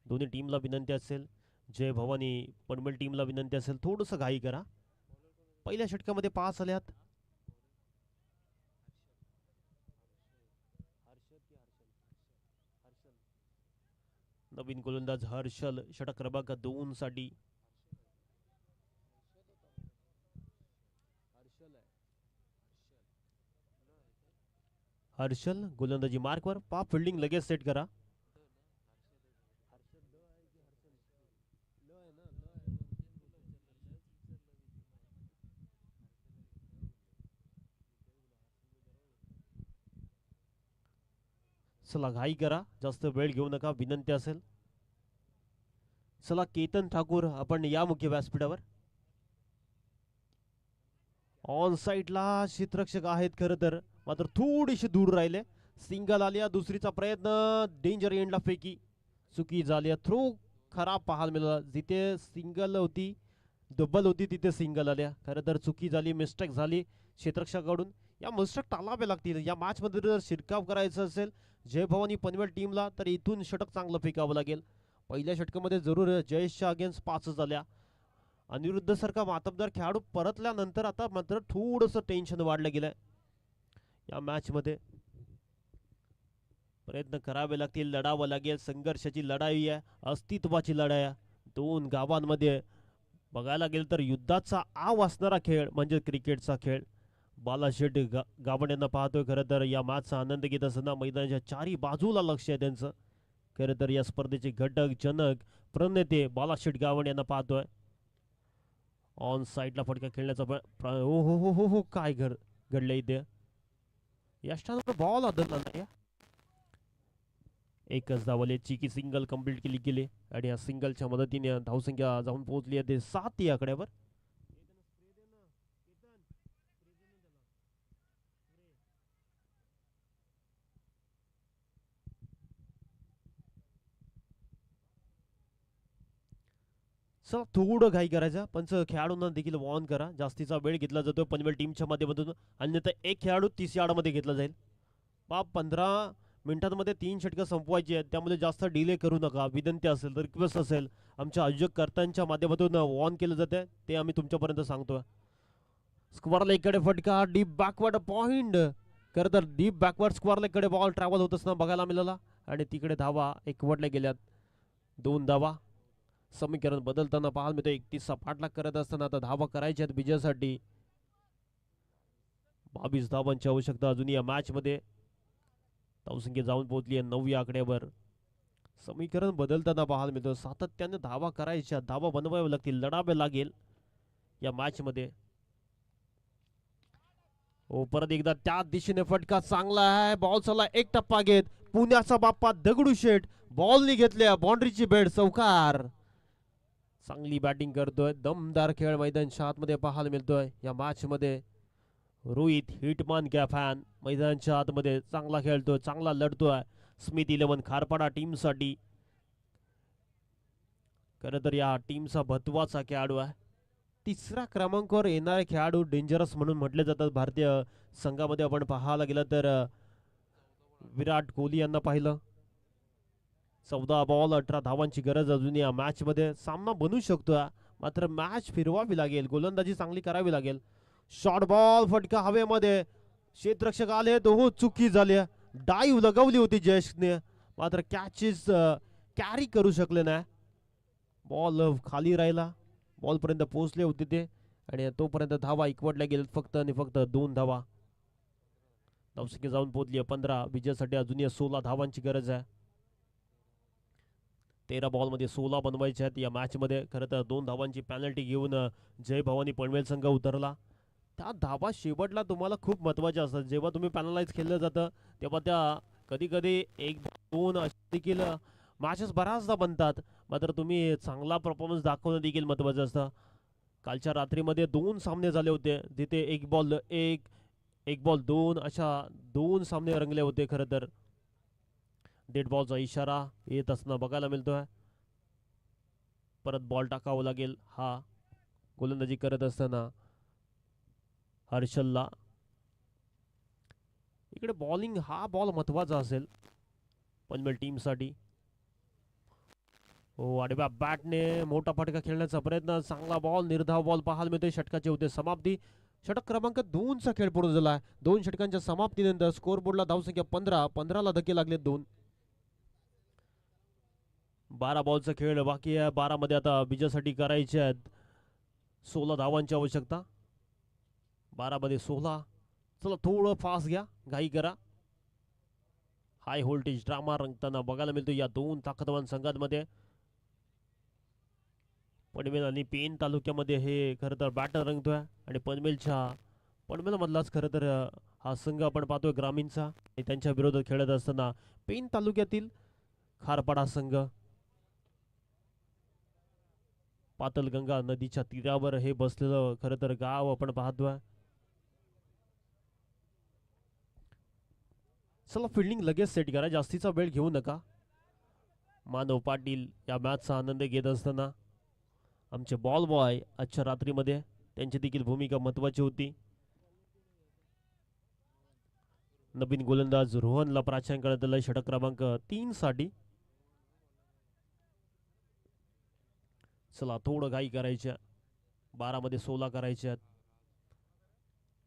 दोन्ही टीमला विनंती असेल. जय भवानी पनवेल टीमला विनंती असेल, थोडंसं घाई करा. पहिल्या षटकामध्ये 5 आल्यात. नवीन गोलंदाज हर्षल षटक क्रमांक 2 साठी. हर्षल गोलंदाजी मार्कवर. पा फिल्डिंग लगेच सेट करा. चला घाई करा, जास्त वेळ घेऊ नका विनंती असेल. चला केतन ठाकूर आपण या मुख्य व्यासपीठावर. ऑन साईडला क्षेत्ररक्षक आहेत खरं तर, मात्र थोडीशी दूर राहिले. सिंगल आल्या. दुसरीचा प्रयत्न डेंजर एंडला फेकी चुकी झाली. थ्रो खराब पाहायला मिळाला. जिथे सिंगल होती, डबल होती, तिथे सिंगल आल्या. खरं तर चुकी झाली, मिस्टेक झाली क्षेत्ररक्षकाकडून. या मिस्टेक टाळावे लागतील. या मॅचमध्ये जर शिरकाव करायचं असेल जय भवानी पनवेल टीमला तर इथून षटक चांगलं फेकावं लागेल. पहिल्या षटकामध्ये जरूर जयेशच्या अगेन्स्ट 5 झाल्या. अनिरुद्ध सारखा मातबदार खेळाडू परतल्यानंतर आता मात्र थोडंसं टेन्शन वाढलं गेलंय या मॅच मध्ये. प्रयत्न करावे लागतील, लढावं लागेल. संघर्षाची लढाई आहे, अस्तित्वाची लढाई आहे. दोन गावांमध्ये बघायला गेलं तर युद्धाचा आव असणारा खेळ म्हणजे क्रिकेटचा खेळ. बालाशेठ गावण यांना पाहतोय. खरं तर या मॅचचा आनंद घेत असताना मैदानाच्या चारी बाजूला लक्ष आहे त्यांचं. खरं तर या स्पर्धेचे घटक जनक प्रणेते बालाशेठ गावण यांना पाहतोय. ऑन साईडला फटका खेळण्याचा हो हो हो हो हो काय घडलं इथे. यष्टानंतर बॉल आदळला नाही. एकच धावले. चिकी सिंगल कंप्लीट केली गेली आणि या सिंगलच्या मदतीने धावसंख्या जाऊन पोहोचली आहे 7 या आकड्यावर. चला थोडं घाई करायचं, पण खेळाडूंना देखील वॉर्न करा. जास्तीचा वेळ घेतला जातो पनवेल टीमच्या माध्यमातून. अन्यथा एक खेळाडू 30 यार्डमध्ये घेतला जाईल. 15 मिनिटांमध्ये 3 षटकं संपवायची आहेत, त्यामुळे जास्त डिले करू नका. विनंती असेल तर, रिक्वेस्ट असेल, आमच्या आयोजकर्त्यांच्या माध्यमातून वॉर्न केलं जाते, ते आम्ही तुमच्यापर्यंत सांगतोय. स्क्वेअर लेगकडे फटका, डीप बॅकवर्ड पॉइंट. खरं तर डीप बॅकवर्ड स्क्वेअर लेगकडे बॉल ट्रॅव्हल होत असताना बघायला मिळाला आणि तिकडे धावा एकवटल्या गेल्यात. 2 धावा. समीकरण बदलताना पाहायला मिळतं. 31चा पाठलाग करत असताना आता धावा करायच्या आहेत विजयासाठी. 22 धावांची आवश्यकता अजून या मॅच मध्ये. धावसंख्या जाऊन पोहोचली आहे 9 या आकड्यावर. समीकरण बदलताना पाहायला मिळतं. सातत्याने धावा करायच्या, धावा बनवाव्या लागतील, लढावे लागेल या मॅच मध्ये. ओ परत एकदा त्याच दिशेने फटका चांगला आहे. बॉल चला एक टप्पा घेत पुण्याचा बाप्पा दगडूशेठ बॉलनी घेतल्या बाउंड्रीची बेड चौकार. चांगली बॅटिंग करतोय. दमदार खेळ मैदानच्या आतमध्ये पाहायला मिळतोय या मॅच मध्ये. रोहित हिटमॅन फॅन मैदानच्या आतमध्ये चांगला खेळतोय, चांगला लढतोय. स्मिथ 11 खारपाडा टीम साठी. खरं तर या टीमचा महत्वाचा खेळाडू आहे. तिसऱ्या क्रमांकावर येणारे खेळाडू डेंजरस म्हणून म्हटले जातात भारतीय संघामध्ये. आपण पाहायला गेलं तर विराट कोहली यांना पाहिलं. 14 बॉल 18 धावांची गरज अजून या मॅच मध्ये. सामना बनू शकतो, मात्र मॅच फिरवावी लागेल, गोलंदाजी चांगली करावी लागेल. शॉर्ट बॉल फटका हवेमध्ये, क्षेत्ररक्षक आले तो चुकी झाली. डाईव्ह लगवली होती जयेशने, मात्र कॅचेस कॅरी करू शकले नाही. बॉल खाली राहिला, बॉल पर्यंत पोहोचले होते ते आणि तोपर्यंत धावा एकवटल्या गेल्या फक्त आणि फक्त 2 धावा. धावसंख्या जाऊन पोहोचली 15. विजयासाठी अजूनही 16 धावांची गरज आहे. 13 बॉलमध्ये 16 बनवायचे आहेत या मॅच मध्ये. खरं तर 2 धावांची पॅनल्टी घेऊन जय भवानी पनवेल संघ उतरला. त्या धावा शेवटला तुम्हाला खूप महत्वाच्या असतात. जेव्हा तुम्ही पॅनलाइज खेळलं जातं तेव्हा त्या कधी कधी 1-2 देखील मॅचेस बऱ्याचदा बनतात, मात्र तुम्ही चांगला परफॉर्मन्स दाखवणं देखील महत्वाचं असतं. कालच्या रात्रीमध्ये 2 सामने झाले होते जिथे 1 बॉल 1, 1 बॉल 2 अशा 2 सामने रंगले होते. खरं तर डेड बॉलचा इशारा येत असणं बघायला मिळतोय. परत बॉल टाकावा लागेल हा गोलंदाजी करत असताना हर्षलला. इकडे बॉलिंग हा बॉल महत्वाचा असेल पनवेल टीम साठी. हो आडव्या बॅटने मोठा फटका खेळण्याचा प्रयत्न. चांगला बॉल, निर्धाव बॉल पाहायला मिळते. षटकाचे होते समाप्ती. षटक क्रमांक 2 चा खेळ पूर्ण झाला. 2 षटकांच्या समाप्तीनंतर स्कोर बोर्डला धावसंख्या 15 ला धक्के लागले 2. 12 बॉलचा खेळ बाकी आहे. 12 मध्ये आता विजयासाठी करायचे आहेत 16 धावांची आवश्यकता. 12 मध्ये 16. चला थोडं फास्ट घ्या, घाई करा. हाय व्होल्टेज ड्रामा रंगताना बघायला मिळतो या 2 ताकदवान संघांमध्ये. पनवेल आणि पेन तालुक्यामध्ये हे खरं तर बॅटर रंगतोय आणि पनवेल मधलाच खरं तर हा संघ आपण पाहतोय ग्रामीणचा. त्यांच्या विरोधात खेळत असताना पेन तालुक्यातील खारपाडा संघ. पातलगंगा नदीच्या तीरावर हे बसलेलं खरं तर गाव आपण पाहतोय. चला फिल्डिंग लगेच सेट करा, जास्तीचा वेळ घेऊ नका. मानव पाटील या मॅचचा आनंद घेत असताना आमचे बॉल बॉय आजच्या रात्रीमध्ये त्यांची देखील भूमिका महत्वाची होती. नवीन गोलंदाज रोहनला प्राचार्य करण्यात आलं षटक क्रमांक 3 साठी. चला थोडं घाई करायच्या. 12 मध्ये 16 करायच्या.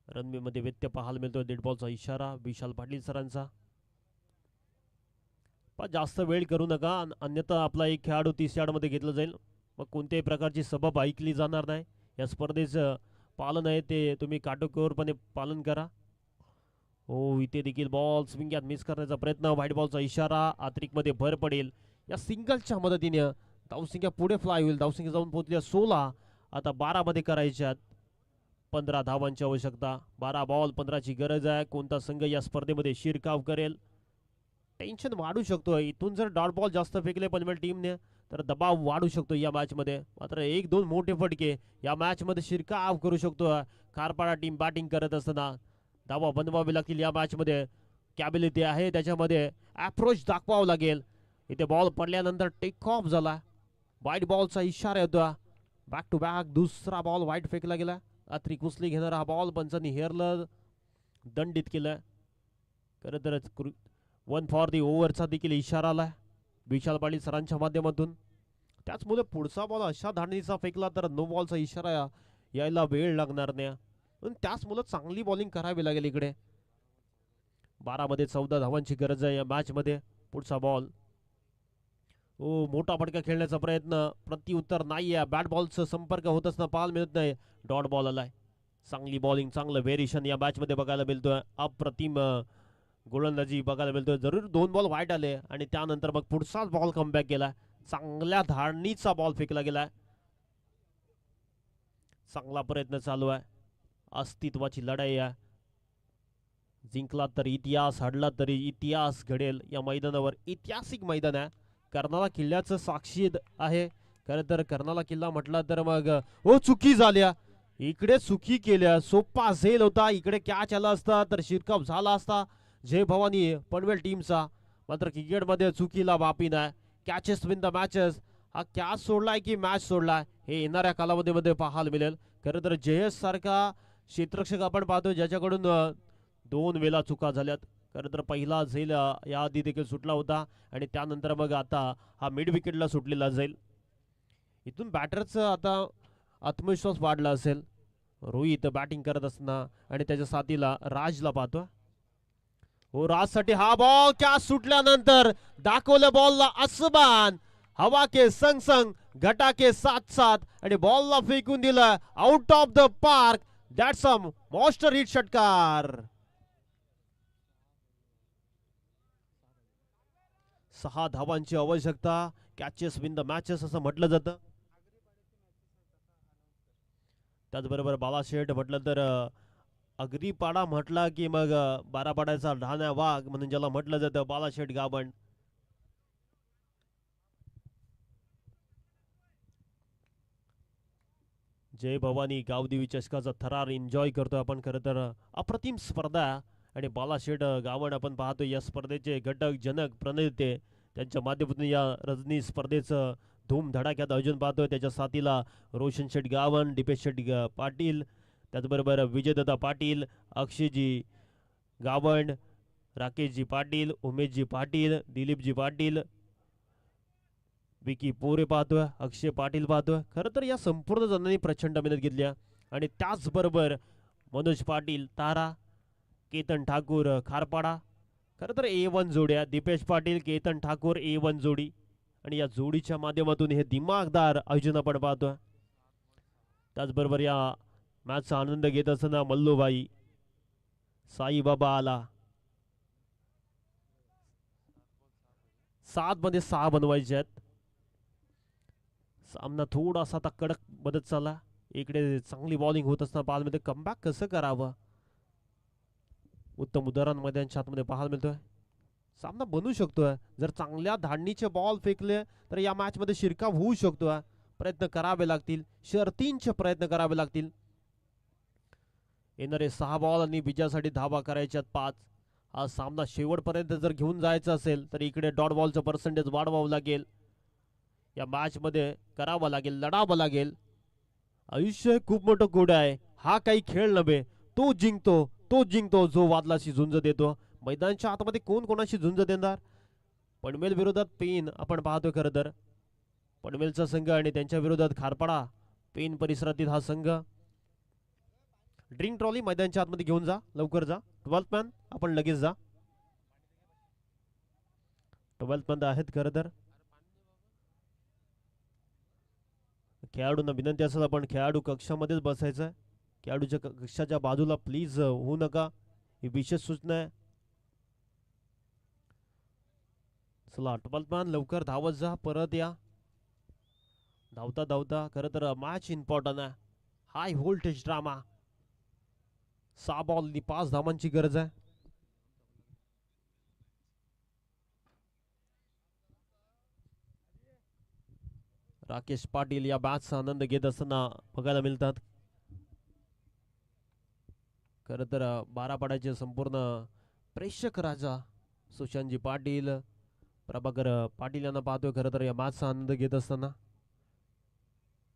रणबीमध्ये व्यत्यय पाहायला मिळतोय. डेड बॉलचा इशारा विशाल पाटील सरांचा. जास्त वेळ करू नका, अन्यथा आपला एक खेळाडू 30 यार्डमध्ये घेतला जाईल. मग कोणत्याही प्रकारची सबब ऐकली जाणार नाही. या स्पर्धेचं पालन आहे ते तुम्ही काटेकोरपणे पालन करा. हो इथे देखील बॉल स्विंगात मिस करण्याचा प्रयत्न. व्हाईट बॉलचा इशारा. आत्रिकमध्ये भर पडेल या सिंगलच्या मदतीने. धावसंख्या पुढे फ्लाय होईल. धावसंख्या जाऊन पोहोचली 16. आता 12 मध्ये करायच्यात. 15 धावांची आवश्यकता. 12 बॉल 15 ची गरज आहे. कोणता संघ या स्पर्धेमध्ये शिरकाव करेल? टेन्शन वाढू शकतो. इथून जर डॉट बॉल जास्त फेकले पनवेल टीमने तर दबाव वाढू शकतो या मॅच मध्ये. मात्र 1-2 मोठे फटके या मॅच मध्ये शिरकाव करू शकतो. खारपाडा टीम बॅटिंग करत असताना धावा बनवावी लागतील या मॅच मध्ये. कॅबिलिटी आहे त्याच्यामध्ये, अप्रोच दाखवावं लागेल. इथे बॉल पडल्यानंतर टेक ऑफ झाला. वाईट बॉलचा इशारा येतो. बॅक टू बॅक दुसरा बॉल वाईट फेकला गेला. आत्री कुसली घेणारा हा बॉल पंचांनी हेरलं, दंडित केलं. खरं तर 1 फॉर दी ओव्हरचा देखील इशारा आला विशाल पाटील सरांच्या माध्यमातून. त्याचमुळे पुढचा बॉल अशा धारणीचा फेकला तर नो बॉलचा इशारा यायला वेळ लागणार नाही. पण त्याचमुळे चांगली बॉलिंग करावी लागेल इकडे. 12 मध्ये 14 धावांची गरज आहे या मॅच मध्ये. पुढचा बॉल. ओ मोठा फटका खेळण्याचा प्रयत्न, प्रत्युत्तर नाही आहे. बॅट बॉलचा संपर्क होत असताना पाहायला मिळत नाही. डॉट बॉल आलाय. चांगली बॉलिंग, चांगलं व्हेरिएशन या मॅच मध्ये बघायला मिळतोय. अप्रतिम गोलंदाजी बघायला मिळतोय. जरूर 2 बॉल वाईट आले आणि त्यानंतर मग पुढचाच बॉल कमबॅक केला. चांगल्या धारणीचा बॉल फेकला गेलाय. चांगला प्रयत्न चालू आहे. अस्तित्वाची लढाई आहे. जिंकला तर इतिहास, हडला तरी इतिहास घडेल. या मैदानावर ऐतिहासिक मैदान आहे. कर्नाला किल्ल्याचं साक्षी आहे. खरं तर कर्नाला किल्ला म्हटला तर मग चुकी झाल्या. इकडे चुकी केल्या. सोप्पा झेल होता. इकडे कॅच आला असता तर शिरकाव झाला असता जय भवानी पनवेल टीमचा. मात्र क्रिकेटमध्ये चुकीला बापी नाही. Catches win the matches. हा कॅच सोडलाय की मॅच सोडलाय हे येणाऱ्या कालावधीमध्ये पाहायला मिळेल. खरं तर जयेश सारखा क्षेत्ररक्षक आपण पाहतो ज्याच्याकडून 2 वेळा चुका झाल्यात. खरं तर पहिला झेल याआधी देखील सुटला होता आणि त्यानंतर मग आता हा मिड विकेटला सुटलेला जाईल. इथून बॅटरचं आता आत्मविश्वास वाढला असेल. रोहित बॅटिंग करत असताना आणि त्याच्या साथीला राजला पाहतो. हो राजसाठी हा बॉल कॅच सुटल्यानंतर दाखवलं बॉलला आसमान. हवा के संग संग घटा के साथ साथ आणि बॉलला फेकून दिलं out of the park. That's a monster hit षटकार. 6 धावांची आवश्यकता. कॅचेस विन द मॅचेस असं म्हटलं जातं. त्याचबरोबर बालाशेठ म्हटलं तर अग्रीपाडा म्हटला की मग 12 पाड्याचा ढाण्या वाघ म्हणून ज्याला म्हटलं जातं बालाशेठ गावंड. जय भवानी गावदेवी चषकाचा थरार एन्जॉय करतो आपण. खरं तर अप्रतिम स्पर्धा आणि बालाशेठ गावंड आपण पाहतो या स्पर्धेचे घटक जनक प्रणेते. त्यांच्या माध्यमातून या रजनी स्पर्धेचं धूमधडाक्यात आयोजन पाहतोय. त्याच्या साथीला रोशन शेठ गावंड, दीपेश शेठ पाटील, त्याचबरोबर विजयदत्ता पाटील, अक्षयजी गावंड, राकेशजी पाटील, उमेशजी पाटील, दिलीपजी पाटील, विकी पोरे पाहतोय, अक्षय पाटील पाहतोय. खरं तर या संपूर्ण जणांनी प्रचंड मेहनत घेतली आणि त्याचबरोबर मनोज पाटील तारा, केतन ठाकूर खारपाडा. खरं तर A1 जोड्या दीपेश पाटील, केतन ठाकूर A1 जोडी आणि या जोडीच्या माध्यमातून हे दिमागदार आयोजन आपण पाहतोय. त्याचबरोबर या मॅचचा आनंद घेत असताना मल्लूबाई, साईबाबा आला. 7 मध्ये 6 बनवायचे आहेत. सामना थोडासा आता कडक बदत चालला. इकडे चांगली बॉलिंग होत असताना पाहायला मिळते. कमबॅक कसं करावं उत्तम उदाहरण मैदानच्या आतमध्ये पाहायला मिळतोय. सामना बनू शकतोय जर चांगल्या धाडणीचे बॉल फेकले तर या मॅच मध्ये शिरकाव होऊ शकतो. प्रयत्न करावे लागतील. शर्तींचे प्रयत्न करावे लागतील. येणारे 6 बॉल आणि विजयासाठी धावा करायच्यात 5. हा सामना शेवटपर्यंत जर घेऊन जायचा असेल तर इकडे डॉट बॉलचं पर्सेंटेज वाढवावं लागेल. या मॅच मध्ये करावं लागेल, लढावं लागेल. आयुष्य खूप मोठं कोड आहे. हा काही खेळ नव्हे. तो जिंकतो जो वादलाशी झुंज देतो. मैदानाच्या आतमध्ये कोण कोणाशी झुंज देणार. पनवेल विरोधात पेन आपण पाहतोय. खरं तर पनवेलचा संघ आणि त्यांच्या विरोधात खारपाडा पेन परिसरातील हा संघ. ड्रिंक ट्रॉली मैदानाच्या आतमध्ये घेऊन जा, लवकर जा. 12th मॅन आपण लगेच जा. 12th मॅन आहेत. खरं तर खेळाडूंना विनंती असेल आपण खेळाडू कक्षामध्येच बसायचं आहे. खेळाडूच्या कक्षाच्या बाजूला प्लीज होऊ नका, ही विशेष सूचना आहे. चला 12th मॅन लवकर धावत जा, परत या. धावता धावता. खरं तर मॅच इम्पॉर्टंट आहे. High voltage drama. 6 बॉल 5 धावांची गरज आहे. राकेश पाटील या मॅचचा आनंद घेत असताना बघायला मिळतात. खरं तर 12 पाड्याचे संपूर्ण प्रेक्षक राजा सुशांतजी पाटील, प्रभाकर पाटील यांना पाहतोय. खरं तर या मॅचचा आनंद घेत असताना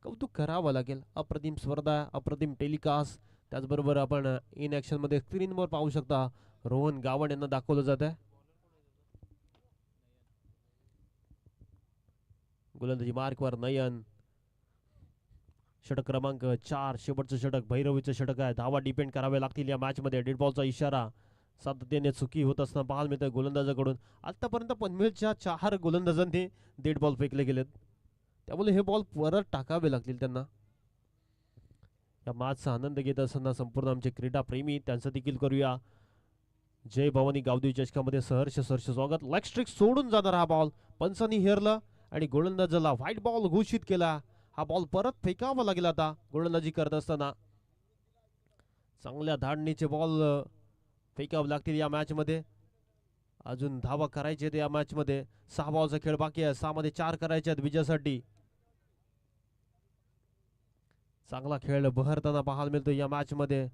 कौतुक करावं लागेल. अप्रतिम स्पर्धा, अप्रतिम टेलिकास्ट. त्याचबरोबर आपण इन ॲक्शन मध्ये स्क्रीनवर पाहू शकता रोहन गावंड यांना दाखवलं जात आहे. गोलंदाजी मार्कवर नयन. षटक क्रमांक 4 शेवटचं षटक भैरवीचं षटक आहे. धावा डिपेंड करावे लागतील या मॅच मध्ये. डेड बॉलचा इशारा सातत्याने चुकी होत असताना पाहायला मिळतं गोलंदाजाकडून. आतापर्यंत पनवेलच्या 4 गोलंदाजांनी डेड बॉल फेकले गेलेत. त्यामुळे हे बॉल परत टाकावे लागतील त्यांना. या मॅचचा आनंद घेत असताना संपूर्ण आमचे क्रीडा प्रेमी त्यांचं देखील करूया जय भवानी गावदेवी चषकामध्ये सहर्ष स्वागत. लेग स्ट्रिक सोडून जाणार हा बॉल पंचांनी हेरला आणि गोलंदाजाला व्हाईट बॉल घोषित केला. हा बॉल परत फेकावा लागेल. आता गोलंदाजी करत असताना चांगल्या धाडणीचे बॉल फेकावे लागतील या मॅच मध्ये. अजून धावा करायचे आहेत या मॅच मध्ये. 6 बॉलचा खेळ बाकी आहे. 6 मध्ये 4 करायचे आहेत विजयासाठी. चांगला खेळ बहरताना पाहायला मिळतो या मॅच मध्ये.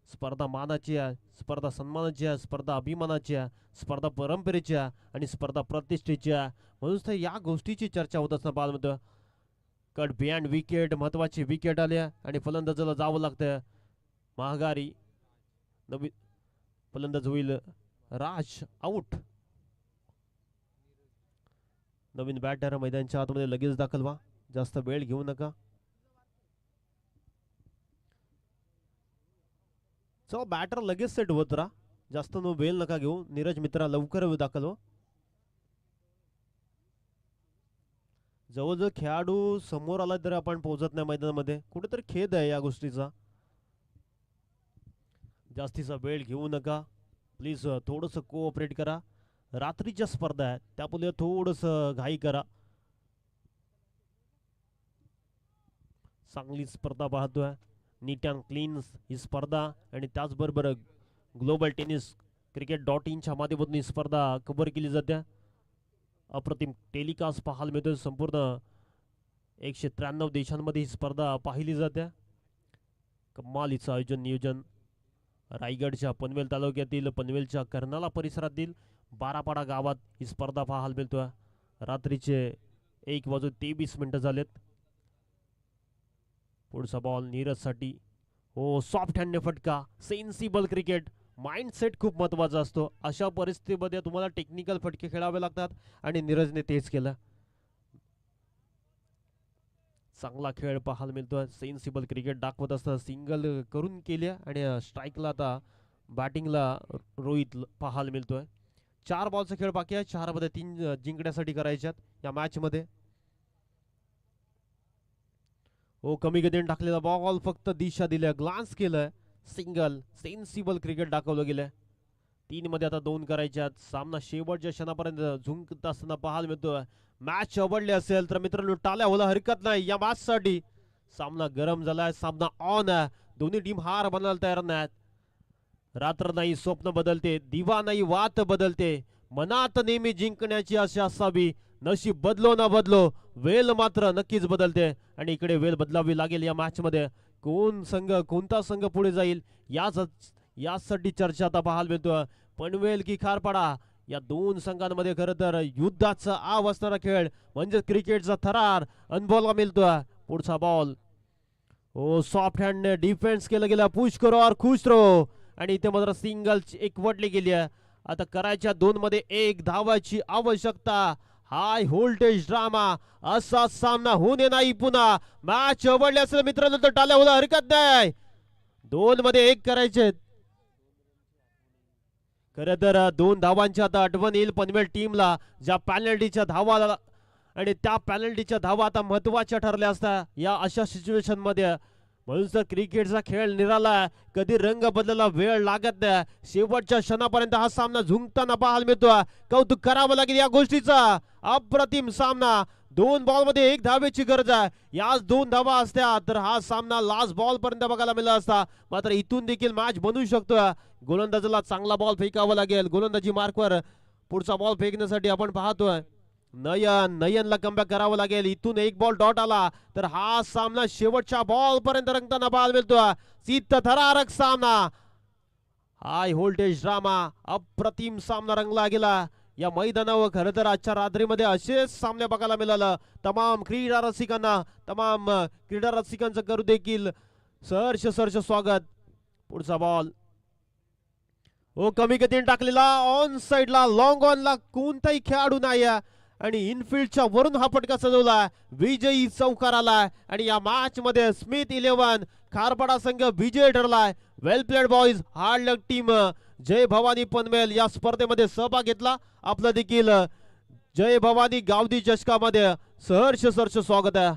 स्पर्धा मानाची आहे, स्पर्धा सन्मानाची आहे, स्पर्धा अभिमानाची आहे, स्पर्धा परंपरेची आहे आणि स्पर्धा प्रतिष्ठेची आहे. म्हणूनच तर या गोष्टीची चर्चा होत असताना पाहायला मिळतं. कट बियॉन्ड विकेट, महत्वाची विकेट आल्या आणि फलंदाजाला जावं लागतं महागारी. नवीन फलंदाज होईल राज आउट. नवीन बॅटर मैदानाच्या आतमध्ये लगेच दाखल व्हा, जास्त वेळ घेऊ नका. चल बॅटर लगेच सेट होत राहा, जास्त वेळ नका घेऊ. नीरज मित्रा लवकर दाखल हो. जवळजवळ खेळाडू समोर आला तर आपण पोहोचत नाही मैदानामध्ये. कुठेतरी खेद आहे या गोष्टीचा. जास्तीचा वेळ घेऊ नका प्लीज. थोडंसं कोऑपरेट करा. रात्रीच्या स्पर्धा आहे त्यामुळे थोडंसं घाई करा. चांगली स्पर्धा पाहतोय. नीट अँड क्लीन ही स्पर्धा आणि त्याचबरोबर ग्लोबल टेनिस cricket.in माध्यमातून ही स्पर्धा कव्हर केली जाते. अप्रतिम टेलिकास्ट पाहायला मिळतो. संपूर्ण 193 देशांमध्ये ही स्पर्धा पाहिली जाते. कमाल हिचं आयोजन नियोजन. रायगडच्या पनवेल तालुक्यातील पनवेलच्या कर्नाला परिसरातील बारापाडा गावात ही स्पर्धा पाहायला मिळतोय. रात्रीचे 1:23 झालेत. पुढचा बॉल नीरजसाठी. हो, सॉफ्ट हँडने फटका. Sensible cricket. माइंडसेट खूप महत्वाचा असतो. अशा परिस्थितीमध्ये तुम्हाला टेक्निकल फटके खेळावे लागतात आणि नीरजने तेच केलं. चांगला खेळ पाहायला मिळतोय. सेन्सिबल क्रिकेट दाखवत असताना सिंगल करून केल्या आणि स्ट्राईकला आता बॅटिंगला रोहित पाहायला मिळतोय. 4 बॉलचा खेळ बाकी आहे. 4 मध्ये 3 जिंकण्यासाठी करायच्यात या मॅच मध्ये. हो, कमी गतीने टाकलेला बॉल फक्त दिशा दिल्या, ग्लान्स केलंय. सिंगल. सेन्सिबल क्रिकेट दाखवलं गेलंय. 3 मध्ये आता 2 करायच्यात. सामना शेवटच्या क्षणापर्यंत झुंकत असताना पाहायला मिळतोय. मॅच आवडली असेल तर मित्रांनो टाळ्या व्हायला हरकत नाही या मॅच साठी. सामना गरम झालाय, सामना ऑन आहे. दोन्ही टीम हार बनायला तयार नाहीत. रात्र नाही स्वप्न बदलते, दिवा नाही वात बदलते. मनात नेहमी जिंकण्याची आशा असावी. नशीब बदलो ना बदलो, वेळ मात्र नक्कीच बदलते आणि इकडे वेळ बदलावी लागेल या मॅच मध्ये. कोणता संघ पुढे जाईल यासाठी चर्चा आता पाहायला मिळतोय. पनवेल की खारपाडा या 2 संघांमध्ये खरं तर युद्धाचा आव असणारा खेळ म्हणजे क्रिकेटचा थरार अनुभवायला मिळतोय. पुढचा बॉल. हो, सॉफ्ट हँडने डिफेन्स केलं गेलं. पुश करो और खुश रहो आणि इथे मात्र सिंगल एकवटली गेली आहे. आता करायच्या 2 मध्ये 1 धावाची आवश्यकता. High voltage drama. असा सामना होणे नाही पुन्हा. मॅच आवडली असेल मित्रांनो तर टाळ्या व्हायला हरकत नाही. 2 मध्ये 1 करायचे. खरं तर 2 धावांची आता आठवण येईल पनवेल टीमला, ज्या पॅनल्टीच्या धावा आणि त्या पॅनल्टीच्या धावा आता महत्वाच्या ठरल्या असतात या अशा सिच्युएशन मध्ये. म्हणून तर क्रिकेटचा खेळ निराला. कधी रंग बदलायला वेळ लागत नाही. शेवटच्या क्षणापर्यंत हा सामना झुंकताना पाहायला मिळतोय. कौतुक करावं लागेल या गोष्टीचा. अप्रतिम सामना. 2 बॉल मध्ये 1 धावेची गरज आहे. याच 2 धावा असत्या तर हा सामना लास्ट बॉल पर्यंत बघायला मिळाला असता. मात्र इथून देखील मॅच बनू शकतोय. गोलंदाजाला चांगला बॉल फेकावा लागेल. गोलंदाजी मार्कवर पुढचा बॉल फेकण्यासाठी आपण पाहतोय. नयनला कमबॅक करावं लागेल. इथून 1 बॉल डॉट आला तर हा सामना शेवटच्या बॉल पर्यंत रंगताना पाहायला मिळतोय. चित्तथरारक सामना. High voltage drama. अप्रतिम सामना रंगला गेला या मैदानावर. खरं तर आजच्या रात्रीमध्ये असेच सामने बघायला मिळालं. तमाम क्रीडा रसिकांचं करू देखील सहर्ष स्वागत. पुढचा बॉल. हो, कमी गतीने टाकलेला. ऑन साइडला लॉंग ऑनला कोणताही खेळाडू नाही आणि इनफिल्डच्या वरून हा फटका सजवला. विजयी चौकार आलाय आणि या मॅच मध्ये स्मिथ 11 खारपाडा संघ विजय ठरलाय. वेल प्लेड बॉईज. हार्ड लक टीम. जय भवानी पनवेल या स्पर्धेमध्ये सहभाग घेतला. आपलं देखील जय भवानी गावदेवी चषकामध्ये सहर्ष स्वागत आहे.